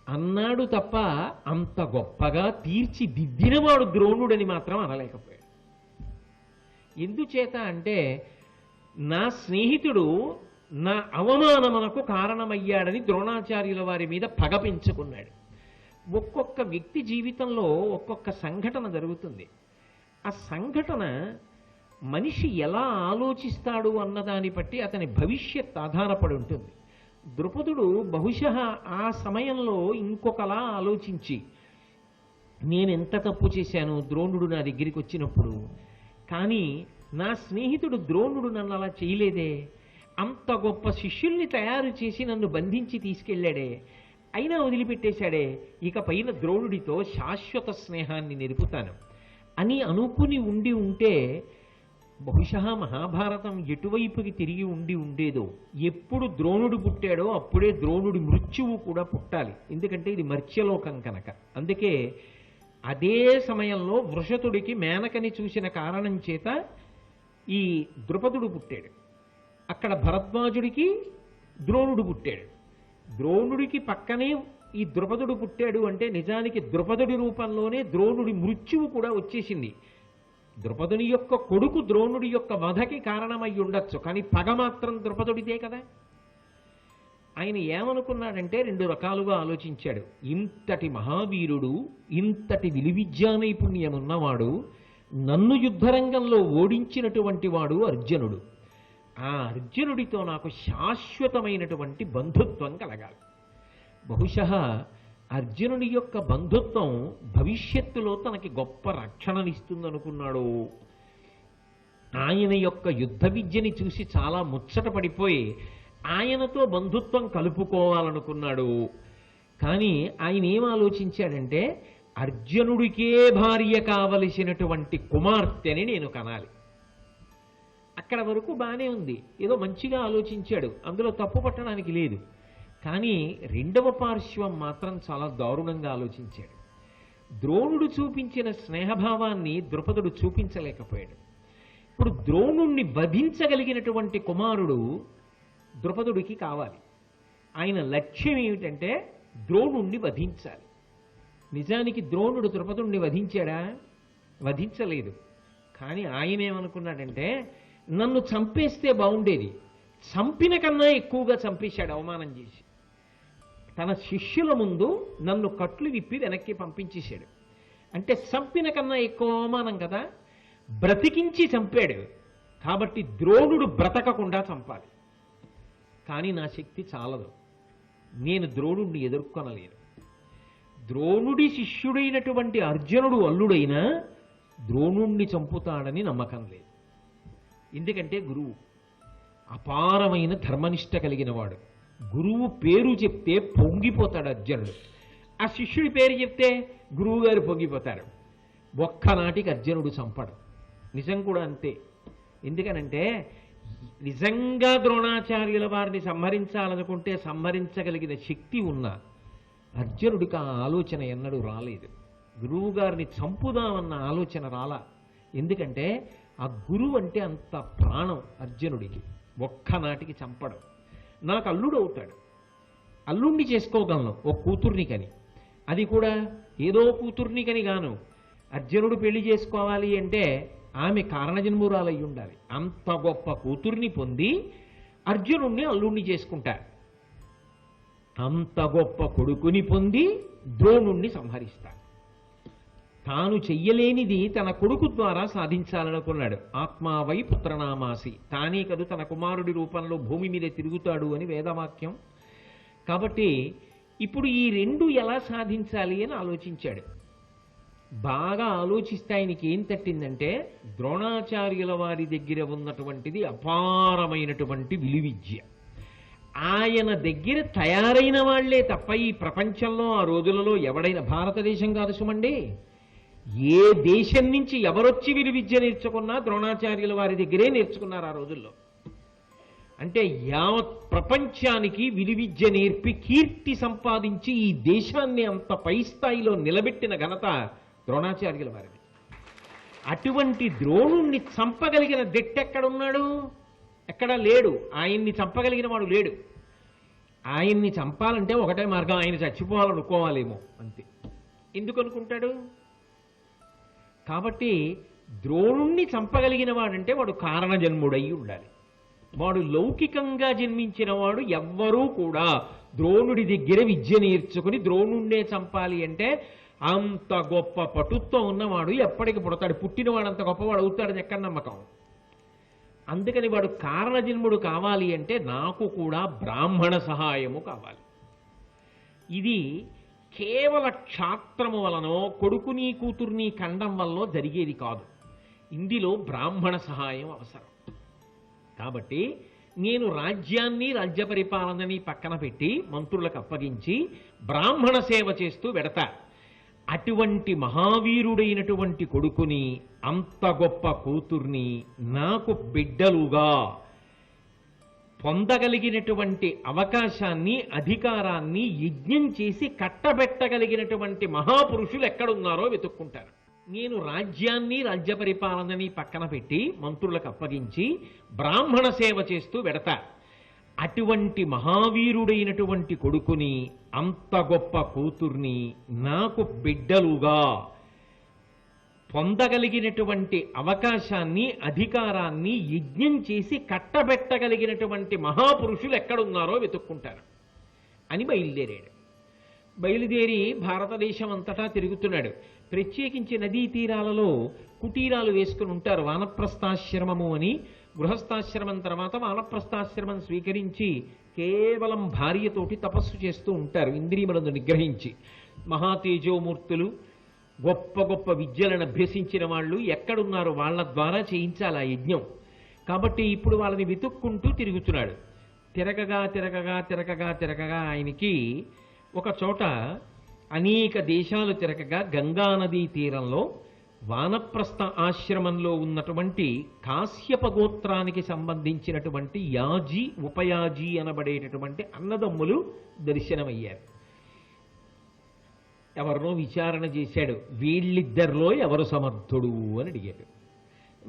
అన్నాడు తప్ప అంత గొప్పగా తీర్చిదిద్దినవాడు ద్రోణుడని మాత్రం అనలేకపోయాడు. ఎందుచేత అంటే నా స్నేహితుడు నా అవమానమునకు కారణమయ్యాడని ద్రోణాచార్యుల వారి మీద పగ పెంచుకున్నాడు. ఒక్కొక్క వ్యక్తి జీవితంలో ఒక్కొక్క సంఘటన జరుగుతుంది. ఆ సంఘటన మనిషి ఎలా ఆలోచిస్తాడు అన్నదాన్ని బట్టి అతని భవిష్యత్ ఆధారపడి ఉంటుంది. ద్రుపదుడు బహుశः ఆ సమయంలో ఇంకొకలా ఆలోచించి నేనెంత తప్పు చేశాను ద్రోణుడు నా దగ్గరికి వచ్చినప్పుడు, కానీ నా స్నేహితుడు ద్రోణుడు నన్ను అలా చేయలేదే, అంత గొప్ప శిష్యుల్ని తయారు చేసి నన్ను బంధించి తీసుకెళ్లాడే, అయినా వదిలిపెట్టేశాడే, ఇక పైన ద్రోణుడితో శాశ్వత స్నేహాన్ని నిలుపుతాను అని అనుకుని ఉంటే బహుశः మహాభారతం ఎటువైపుకి తిరిగి ఉండేదో. ఎప్పుడు ద్రోణుడు పుట్టాడో అప్పుడే ద్రోణుడి మృత్యువు కూడా పుట్టాలి. ఎందుకంటే ఇది మర్త్యలోకం కనుక. అందుకే అదే సమయంలో వృషతుడికి మేనకని చూసిన కారణం చేత ఈ ద్రుపదుడు పుట్టాడు. అక్కడ భరద్వాజుడికి ద్రోణుడు పుట్టాడు. ద్రోణుడికి పక్కనే ఈ ద్రుపదుడు పుట్టాడు అంటే నిజానికి ద్రుపదుడి రూపంలోనే ద్రోణుడి మృత్యువు కూడా వచ్చేసింది. ద్రుపదుని యొక్క కొడుకు ద్రోణుడి యొక్క వధకి కారణమై ఉండొచ్చు, కానీ పగ మాత్రం ద్రుపదుడిదే కదా. ఆయన ఏమనుకున్నాడంటే 2 రకాలుగా ఆలోచించాడు. ఇంతటి మహావీరుడు, ఇంతటి విలువిద్యా నైపుణ్యం ఉన్నవాడు, నన్ను యుద్ధరంగంలో ఓడించినటువంటి వాడు అర్జునుడు. ఆ అర్జునుడితో నాకు శాశ్వతమైనటువంటి బంధుత్వం కలగాలి. బహుశः అర్జునుడి యొక్క బంధుత్వం భవిష్యత్తులో తనకి గొప్ప రక్షణనిస్తుందనుకున్నాడు. ఆయన యొక్క యుద్ధ విద్యని చూసి చాలా ముచ్చట పడిపోయి ఆయనతో బంధుత్వం కలుపుకోవాలనుకున్నాడు. కానీ ఆయన ఏం ఆలోచించాడంటే, అర్జునుడికే భార్య కావలసినటువంటి కుమార్తెని నేను కనాలి. అక్కడ వరకు బాగానే ఉంది, ఏదో మంచిగా ఆలోచించాడు, అందులో తప్పు పట్టడానికి లేదు. కానీ రెండవ పార్శ్వం మాత్రం చాలా దారుణంగా ఆలోచించాడు. ద్రోణుడు చూపించిన స్నేహభావాన్ని ద్రుపదుడు చూపించలేకపోయాడు. ఇప్పుడు ద్రోణుణ్ణి వధించగలిగినటువంటి కుమారుడు ద్రుపదుడికి కావాలి. ఆయన లక్ష్యం ఏమిటంటే ద్రోణుణ్ణి వధించాలి. నిజానికి ద్రోణుడు ద్రుపదుణ్ణి వధించాడా? వధించలేదు. కానీ ఆయన ఏమనుకున్నాడంటే, నన్ను చంపేస్తే బాగుండేది, చంపిన కన్నా ఎక్కువగా చంపేశాడు అవమానం చేసి. తన శిష్యుల ముందు నన్ను కట్లు విప్పి వెనక్కి పంపించేశాడు. అంటే చంపిన కన్నా ఎక్కువ అవమానం కదా, బ్రతికించి చంపాడు. కాబట్టి ద్రోణుడు బ్రతకకుండా చంపాలి. కానీ నా శక్తి చాలదు, నేను ద్రోణుడిని ఎదుర్కొనలేను. ద్రోణుడి శిష్యుడైనటువంటి అర్జునుడు అల్లుడైనా ద్రోణుణ్ణి చంపుతాడని నమ్మకం లేదు. ఎందుకంటే గురువు అపారమైన ధర్మనిష్ట కలిగిన వాడు. గురువు పేరు చెప్తే పొంగిపోతాడు అర్జునుడు. ఆ శిష్యుడి పేరు చెప్తే గురువు గారు పొంగిపోతారు. ఒక్కనాటికి అర్జునుడు చంపడు. నిజం కూడా అంతే. ఎందుకనంటే నిజంగా ద్రోణాచార్యుల వారిని సంహరించాలనుకుంటే సంహరించగలిగిన శక్తి ఉన్న అర్జునుడికి ఆ ఆలోచన ఎన్నడూ రాలేదు. గురువు గారిని చంపుదామన్న ఆలోచన రాలా. ఎందుకంటే ఆ గురువు అంటే అంత ప్రాణం అర్జునుడికి. ఒక్కనాటికి చంపడం. నాకు అల్లుడు అవుతాడు, అల్లుణ్ణి చేసుకోగలను ఓ కూతుర్ని కని, అది కూడా ఏదో కూతుర్ని కని గాను. అర్జునుడు పెళ్లి చేసుకోవాలి అంటే ఆమె కారణజన్మురాలై ఉండాలి. అంత గొప్ప కూతుర్ని పొంది అర్జునుణ్ణి అల్లుణ్ణి చేసుకుంటారు. అంత గొప్ప కొడుకుని పొంది ద్రోణుణ్ణి సంహరిస్తాడు. తాను చెయ్యలేనిది తన కొడుకు ద్వారా సాధించాలనుకున్నాడు. ఆత్మావై పుత్రనామాసి, తానే కదు తన కుమారుడి రూపంలో భూమి మీద తిరుగుతాడు అని వేదవాక్యం. కాబట్టి ఇప్పుడు ఈ రెండు ఎలా సాధించాలి అని ఆలోచించాడు. బాగా ఆలోచిస్తే ఆయనకి ఏం తట్టిందంటే, ద్రోణాచార్యుల వారి దగ్గర ఉన్నటువంటిది అపారమైనటువంటి విలువిద్య. ఆయన దగ్గర తయారైన వాళ్లే తప్ప ఈ ప్రపంచంలో ఆ రోజులలో ఎవడైనా, భారతదేశం కాదు సుమండి, ఏ దేశం నుంచి ఎవరొచ్చి విలువిద్య నేర్చుకున్నా ద్రోణాచార్యుల వారి దగ్గరే నేర్చుకున్నారు ఆ రోజుల్లో. అంటే యావత్ ప్రపంచానికి విలువిద్య నేర్పి కీర్తి సంపాదించి ఈ దేశాన్ని అంత పై స్థాయిలో నిలబెట్టిన ఘనత ద్రోణాచార్యుల వారిది. అటువంటి ద్రోణుణ్ణి చంపగలిగిన దిట్టెక్కడున్నాడు? ఎక్కడా లేడు. ఆయన్ని చంపగలిగిన వాడు లేడు. ఆయన్ని చంపాలంటే ఒకటే మార్గం, ఆయన చచ్చిపోవాలనుకోవాలేమో అంతే. ఎందుకు అనుకుంటాడు? కాబట్టి ద్రోణుణ్ణి చంపగలిగిన వాడంటే వాడు కారణజన్ముడై ఉండాలి. వాడు లౌకికంగా జన్మించిన వాడు ఎవ్వరూ కూడా ద్రోణుడి దగ్గర విద్య నేర్చుకుని ద్రోణుణ్ణే చంపాలి అంటే అంత గొప్ప పటుత్వం ఉన్నవాడు ఎప్పటికి పుడతాడు. పుట్టినవాడు అంత గొప్పవాడు అవుతాడని ఎక్కడ నమ్మకం? అందుకని వాడు కారణజన్ముడు కావాలి అంటే నాకు కూడా బ్రాహ్మణ సహాయము కావాలి. ఇది కేవల క్షాత్రము వలనో కొడుకుని కూతుర్ని కండం వల్ల జరిగేది కాదు. ఇందులో బ్రాహ్మణ సహాయం అవసరం. కాబట్టి నేను రాజ్యాన్ని రాజ్య పరిపాలనని పక్కన పెట్టి మంత్రులకు అప్పగించి బ్రాహ్మణ సేవ చేస్తూ వెడతా. అటువంటి మహావీరుడైనటువంటి కొడుకుని, అంత గొప్ప కూతుర్ని నాకు బిడ్డలుగా పొందగలిగినటువంటి అవకాశాన్ని, అధికారాన్ని యజ్ఞం చేసి కట్టబెట్టగలిగినటువంటి మహాపురుషులు ఎక్కడున్నారో వెతుక్కుంటారు. నేను రాజ్యాన్ని రాజ్య పరిపాలనని పక్కన పెట్టి మంత్రులకు అప్పగించి బ్రాహ్మణ సేవ చేస్తూ వెడతా. అటువంటి మహావీరుడైనటువంటి కొడుకుని, అంత గొప్ప కూతుర్ని నాకు బిడ్డలుగా పొందగలిగినటువంటి అవకాశాన్ని, అధికారాన్ని యజ్ఞం చేసి కట్టబెట్టగలిగినటువంటి మహాపురుషులు ఎక్కడున్నారో వెతుక్కుంటారు అని బయలుదేరాడు. బయలుదేరి భారతదేశం అంతటా తిరుగుతున్నాడు. ప్రత్యేకించి నదీ తీరాలలో కుటీరాలు వేసుకుని ఉంటారు. వానప్రస్థాశ్రమము అని. గృహస్థాశ్రమం తర్వాత వానప్రస్థాశ్రమం స్వీకరించి కేవలం భార్యతోటి తపస్సు చేస్తూ ఉంటారు, ఇంద్రియములను నిగ్రహించి. మహాతేజోమూర్తులు, గొప్ప గొప్ప విద్యలను అభ్యసించిన వాళ్ళు ఎక్కడున్నారో వాళ్ళ ద్వారా చేయించాలి ఆ యజ్ఞం. కాబట్టి ఇప్పుడు వాళ్ళని వెతుక్కుంటూ తిరుగుతున్నాడు. తిరగగా ఆయనకి ఒక చోట అనేక దేశాలు తిరగగా గంగానదీ తీరంలో వానప్రస్థ ఆశ్రమంలో ఉన్నటువంటి కాశ్యప గోత్రానికి సంబంధించినటువంటి యాజీ ఉపయాజీ అనబడేటటువంటి అన్నదమ్ములు దర్శనమయ్యారు. ఎవరినో విచారణ చేశాడు, వీళ్ళిద్దరిలో ఎవరు సమర్థుడు అని అడిగాడు.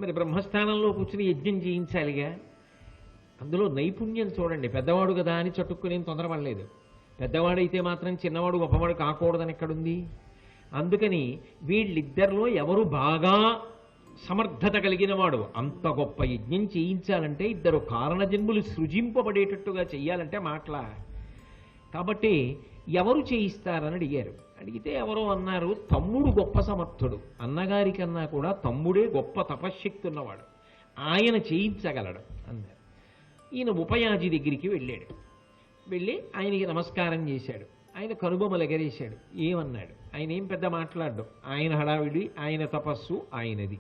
మరి బ్రహ్మస్థానంలో కూర్చుని యజ్ఞం చేయించాలిగా, అందులో నైపుణ్యం చూడండి. పెద్దవాడు కదా అని చట్టుకునేం తొందరపడలేదు. పెద్దవాడైతే మాత్రం చిన్నవాడు గొప్పవాడు కాకూడదని ఎక్కడుంది? అందుకని వీళ్ళిద్దరిలో ఎవరు బాగా సమర్థత కలిగిన వాడు, అంత గొప్ప యజ్ఞం చేయించాలంటే ఇద్దరు కారణజన్ములు సృజింపబడేటట్టుగా చెయ్యాలంటే మాటలా. కాబట్టి ఎవరు చేయిస్తారని అడిగారు. అడిగితే ఎవరో అన్నారు, తమ్ముడు గొప్ప సమర్థుడు, అన్నగారి కన్నా కూడా తమ్ముడే గొప్ప తపశ్శక్తి ఉన్నవాడు, ఆయన చేయించగలడు అన్నారు. ఈయన ఉపయాజి దగ్గరికి వెళ్ళాడు. వెళ్ళి ఆయనకి నమస్కారం చేశాడు. ఆయన కనుబొమ్మలు ఎగరేశాడు. ఏమన్నాడు? ఆయన ఏం పెద్ద మాట్లాడ్డు. ఆయన హడావిడి, ఆయన తపస్సు ఆయనది.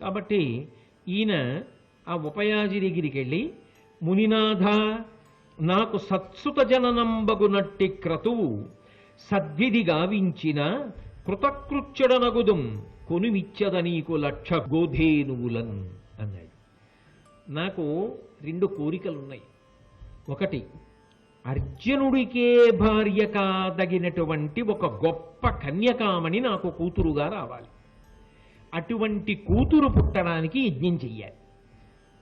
కాబట్టి ఈయన ఆ ఉపయాజి దగ్గరికి వెళ్ళి, మునినాథ, నాకు సత్సుత జననంబగునట్టి క్రతువు సద్విధి గావించిన కృతకృత్యుడనగుదుం కొనుమిచ్చద నీకు 1,00,000 గోధేనువులన్ అన్నాడు. నాకు 2 కోరికలున్నాయి. ఒకటి, అర్జునుడికే భార్య కాదగినటువంటి ఒక గొప్ప కన్యకామణి నాకు కూతురుగా రావాలి. అటువంటి కూతురు పుట్టడానికి యజ్ఞం చెయ్యాలి.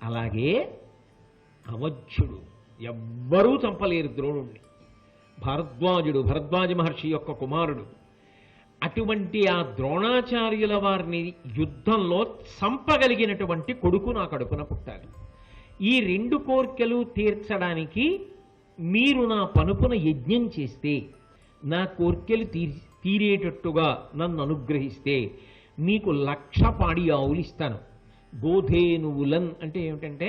అలాగే అవధ్యుడు, ఎవ్వరూ చంపలేరు ద్రోణుణ్ణి. భరద్వాజ మహర్షి యొక్క కుమారుడు. అటువంటి ఆ ద్రోణాచార్యుల వారిని యుద్ధంలో చంపగలిగినటువంటి కొడుకు నా కడుపున పుట్టాలి. ఈ 2 కోరికలు తీర్చడానికి మీరు నా పనుపున యజ్ఞం చేస్తే, నా కోర్కెలు తీరేటట్టుగా నన్ను అనుగ్రహిస్తే మీకు 1,00,000 పాడి ఆవులు ఇస్తాను. గోధేనువులన్ అంటే ఏమిటంటే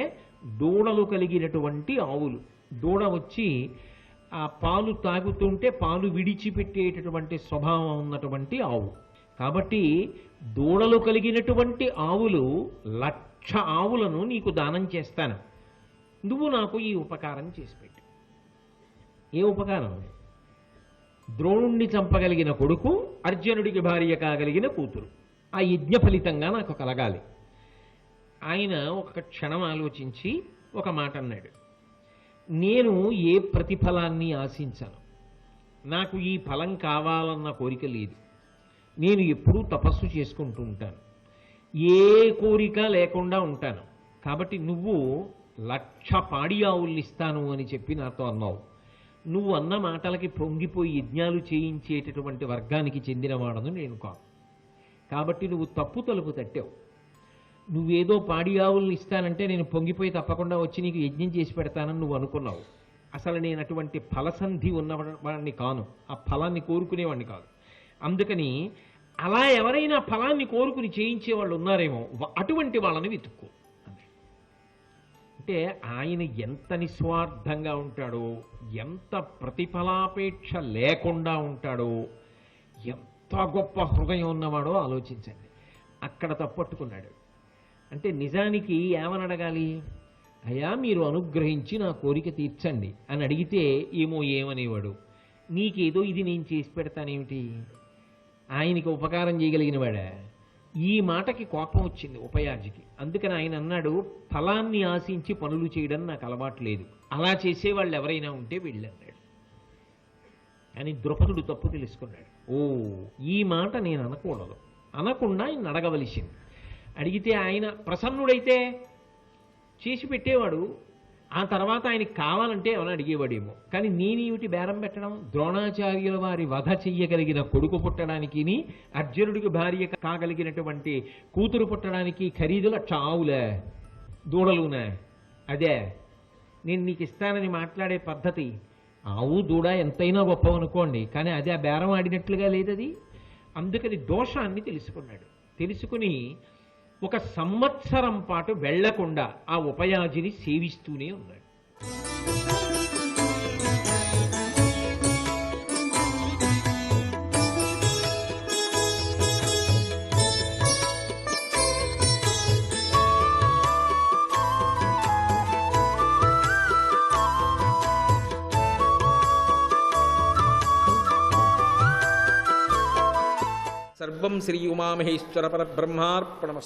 దూడలు కలిగినటువంటి ఆవులు. దూడ వచ్చి ఆ పాలు తాగుతుంటే పాలు విడిచిపెట్టేటటువంటి స్వభావం ఉన్నటువంటి ఆవు. కాబట్టి దూడలు కలిగినటువంటి ఆవులు 1,00,000 ఆవులను నీకు దానం చేస్తాను. నువ్వు నాకు ఈ ఉపకారం చేసి పెట్టు. ఏ ఉపకారం? ద్రోణుణ్ణి చంపగలిగిన కొడుకు, అర్జునుడికి భార్య కాగలిగిన కూతురు, ఆ యజ్ఞ ఫలితంగా నాకు కలగాలి. ఆయన ఒక క్షణం ఆలోచించి ఒక మాట అన్నాడు. నేను ఏ ప్రతిఫలాన్ని ఆశించను. నాకు ఈ ఫలం కావాలన్న కోరిక లేదు. నేను ఎప్పుడూ తపస్సు చేసుకుంటూ ఉంటాను. ఏ కోరిక లేకుండా ఉంటాను. కాబట్టి నువ్వు 1,00,000 పాడి ఆవుల్ని ఇస్తాను అని చెప్పి నాతో అన్నావు. నువ్వు అన్న మాటలకి పొంగిపోయి యజ్ఞాలు చేయించేటటువంటి వర్గానికి చెందినవాడను నేను కాదు. కాబట్టి నువ్వు తప్పు తలుపు తట్టావు. నువ్వేదో పాడి ఆవుల్ని ఇస్తానంటే నేను పొంగిపోయి తప్పకుండా వచ్చి నీకు యజ్ఞం చేసి పెడతానని నువ్వు అనుకున్నావు. అసలు నేను అటువంటి ఫలసంధి ఉన్నవాడిని కాను. ఆ ఫలాన్ని కోరుకునేవాడిని కాదు. అందుకని అలా ఎవరైనా ఫలాన్ని కోరుకుని చేయించే వాళ్ళు ఉన్నారేమో, అటువంటి వాళ్ళని వెతుక్కో. అంటే ఆయన ఎంత నిస్వార్థంగా ఉంటాడో, ఎంత ప్రతిఫలాపేక్ష లేకుండా ఉంటాడో, ఎంత గొప్ప హృదయం ఉన్నవాడో ఆలోచించండి. అక్కడ తప్పట్టుకున్నాడు. అంటే నిజానికి ఏమని అడగాలి? అయ్యా మీరు అనుగ్రహించి నా కోరిక తీర్చండి అని అడిగితే ఏమనేవాడు? నీకేదో ఇది నేను చేసి పెడతానేమిటి? ఆయనకి ఉపకారం చేయగలిగిన వాడా? ఈ మాటకి కోపం వచ్చింది ఉపయాజికి. అందుకని ఆయన అన్నాడు, ఫలాన్ని ఆశించి పనులు చేయడం నాకు అలవాటు లేదు. అలా చేసేవాళ్ళు ఎవరైనా ఉంటే వెళ్ళన్నాడు. అని ద్రుపదుడు తప్పు తెలుసుకున్నాడు. ఓ, ఈ మాట నేను అనకూడదు, అనకుండా ఆయన అడగవలసింది. అడిగితే ఆయన ప్రసన్నుడైతే చేసి పెట్టేవాడు. ఆ తర్వాత ఆయనకి కావాలంటే ఏమైనా అడిగేవాడేమో. కానీ నేనేమిటి బేరం పెట్టడం? ద్రోణాచార్యుల వారి వధ చెయ్యగలిగిన కొడుకు పుట్టడానికి, అర్జునుడికి భార్య కాగలిగినటువంటి కూతురు పుట్టడానికి ఖరీదుల 1,00,000 ఆవులే, దూడలునే? అదే నేను నీకు ఇస్తానని మాట్లాడే పద్ధతి. ఆవు దూడ ఎంతైనా గొప్పవనుకోండి, కానీ అదే ఆ బేరం ఆడినట్లుగా లేదది. అందుకని దోషాన్ని తెలుసుకున్నాడు. తెలుసుకుని 1 సంవత్సరం పాటు వెళ్లకుండా ఆ ఉపయాజిని సేవిస్తూనే ఉన్నాడు. సర్వం శ్రీ ఉమామహేశ్వర పరబ్రహ్మార్పణమస్తు.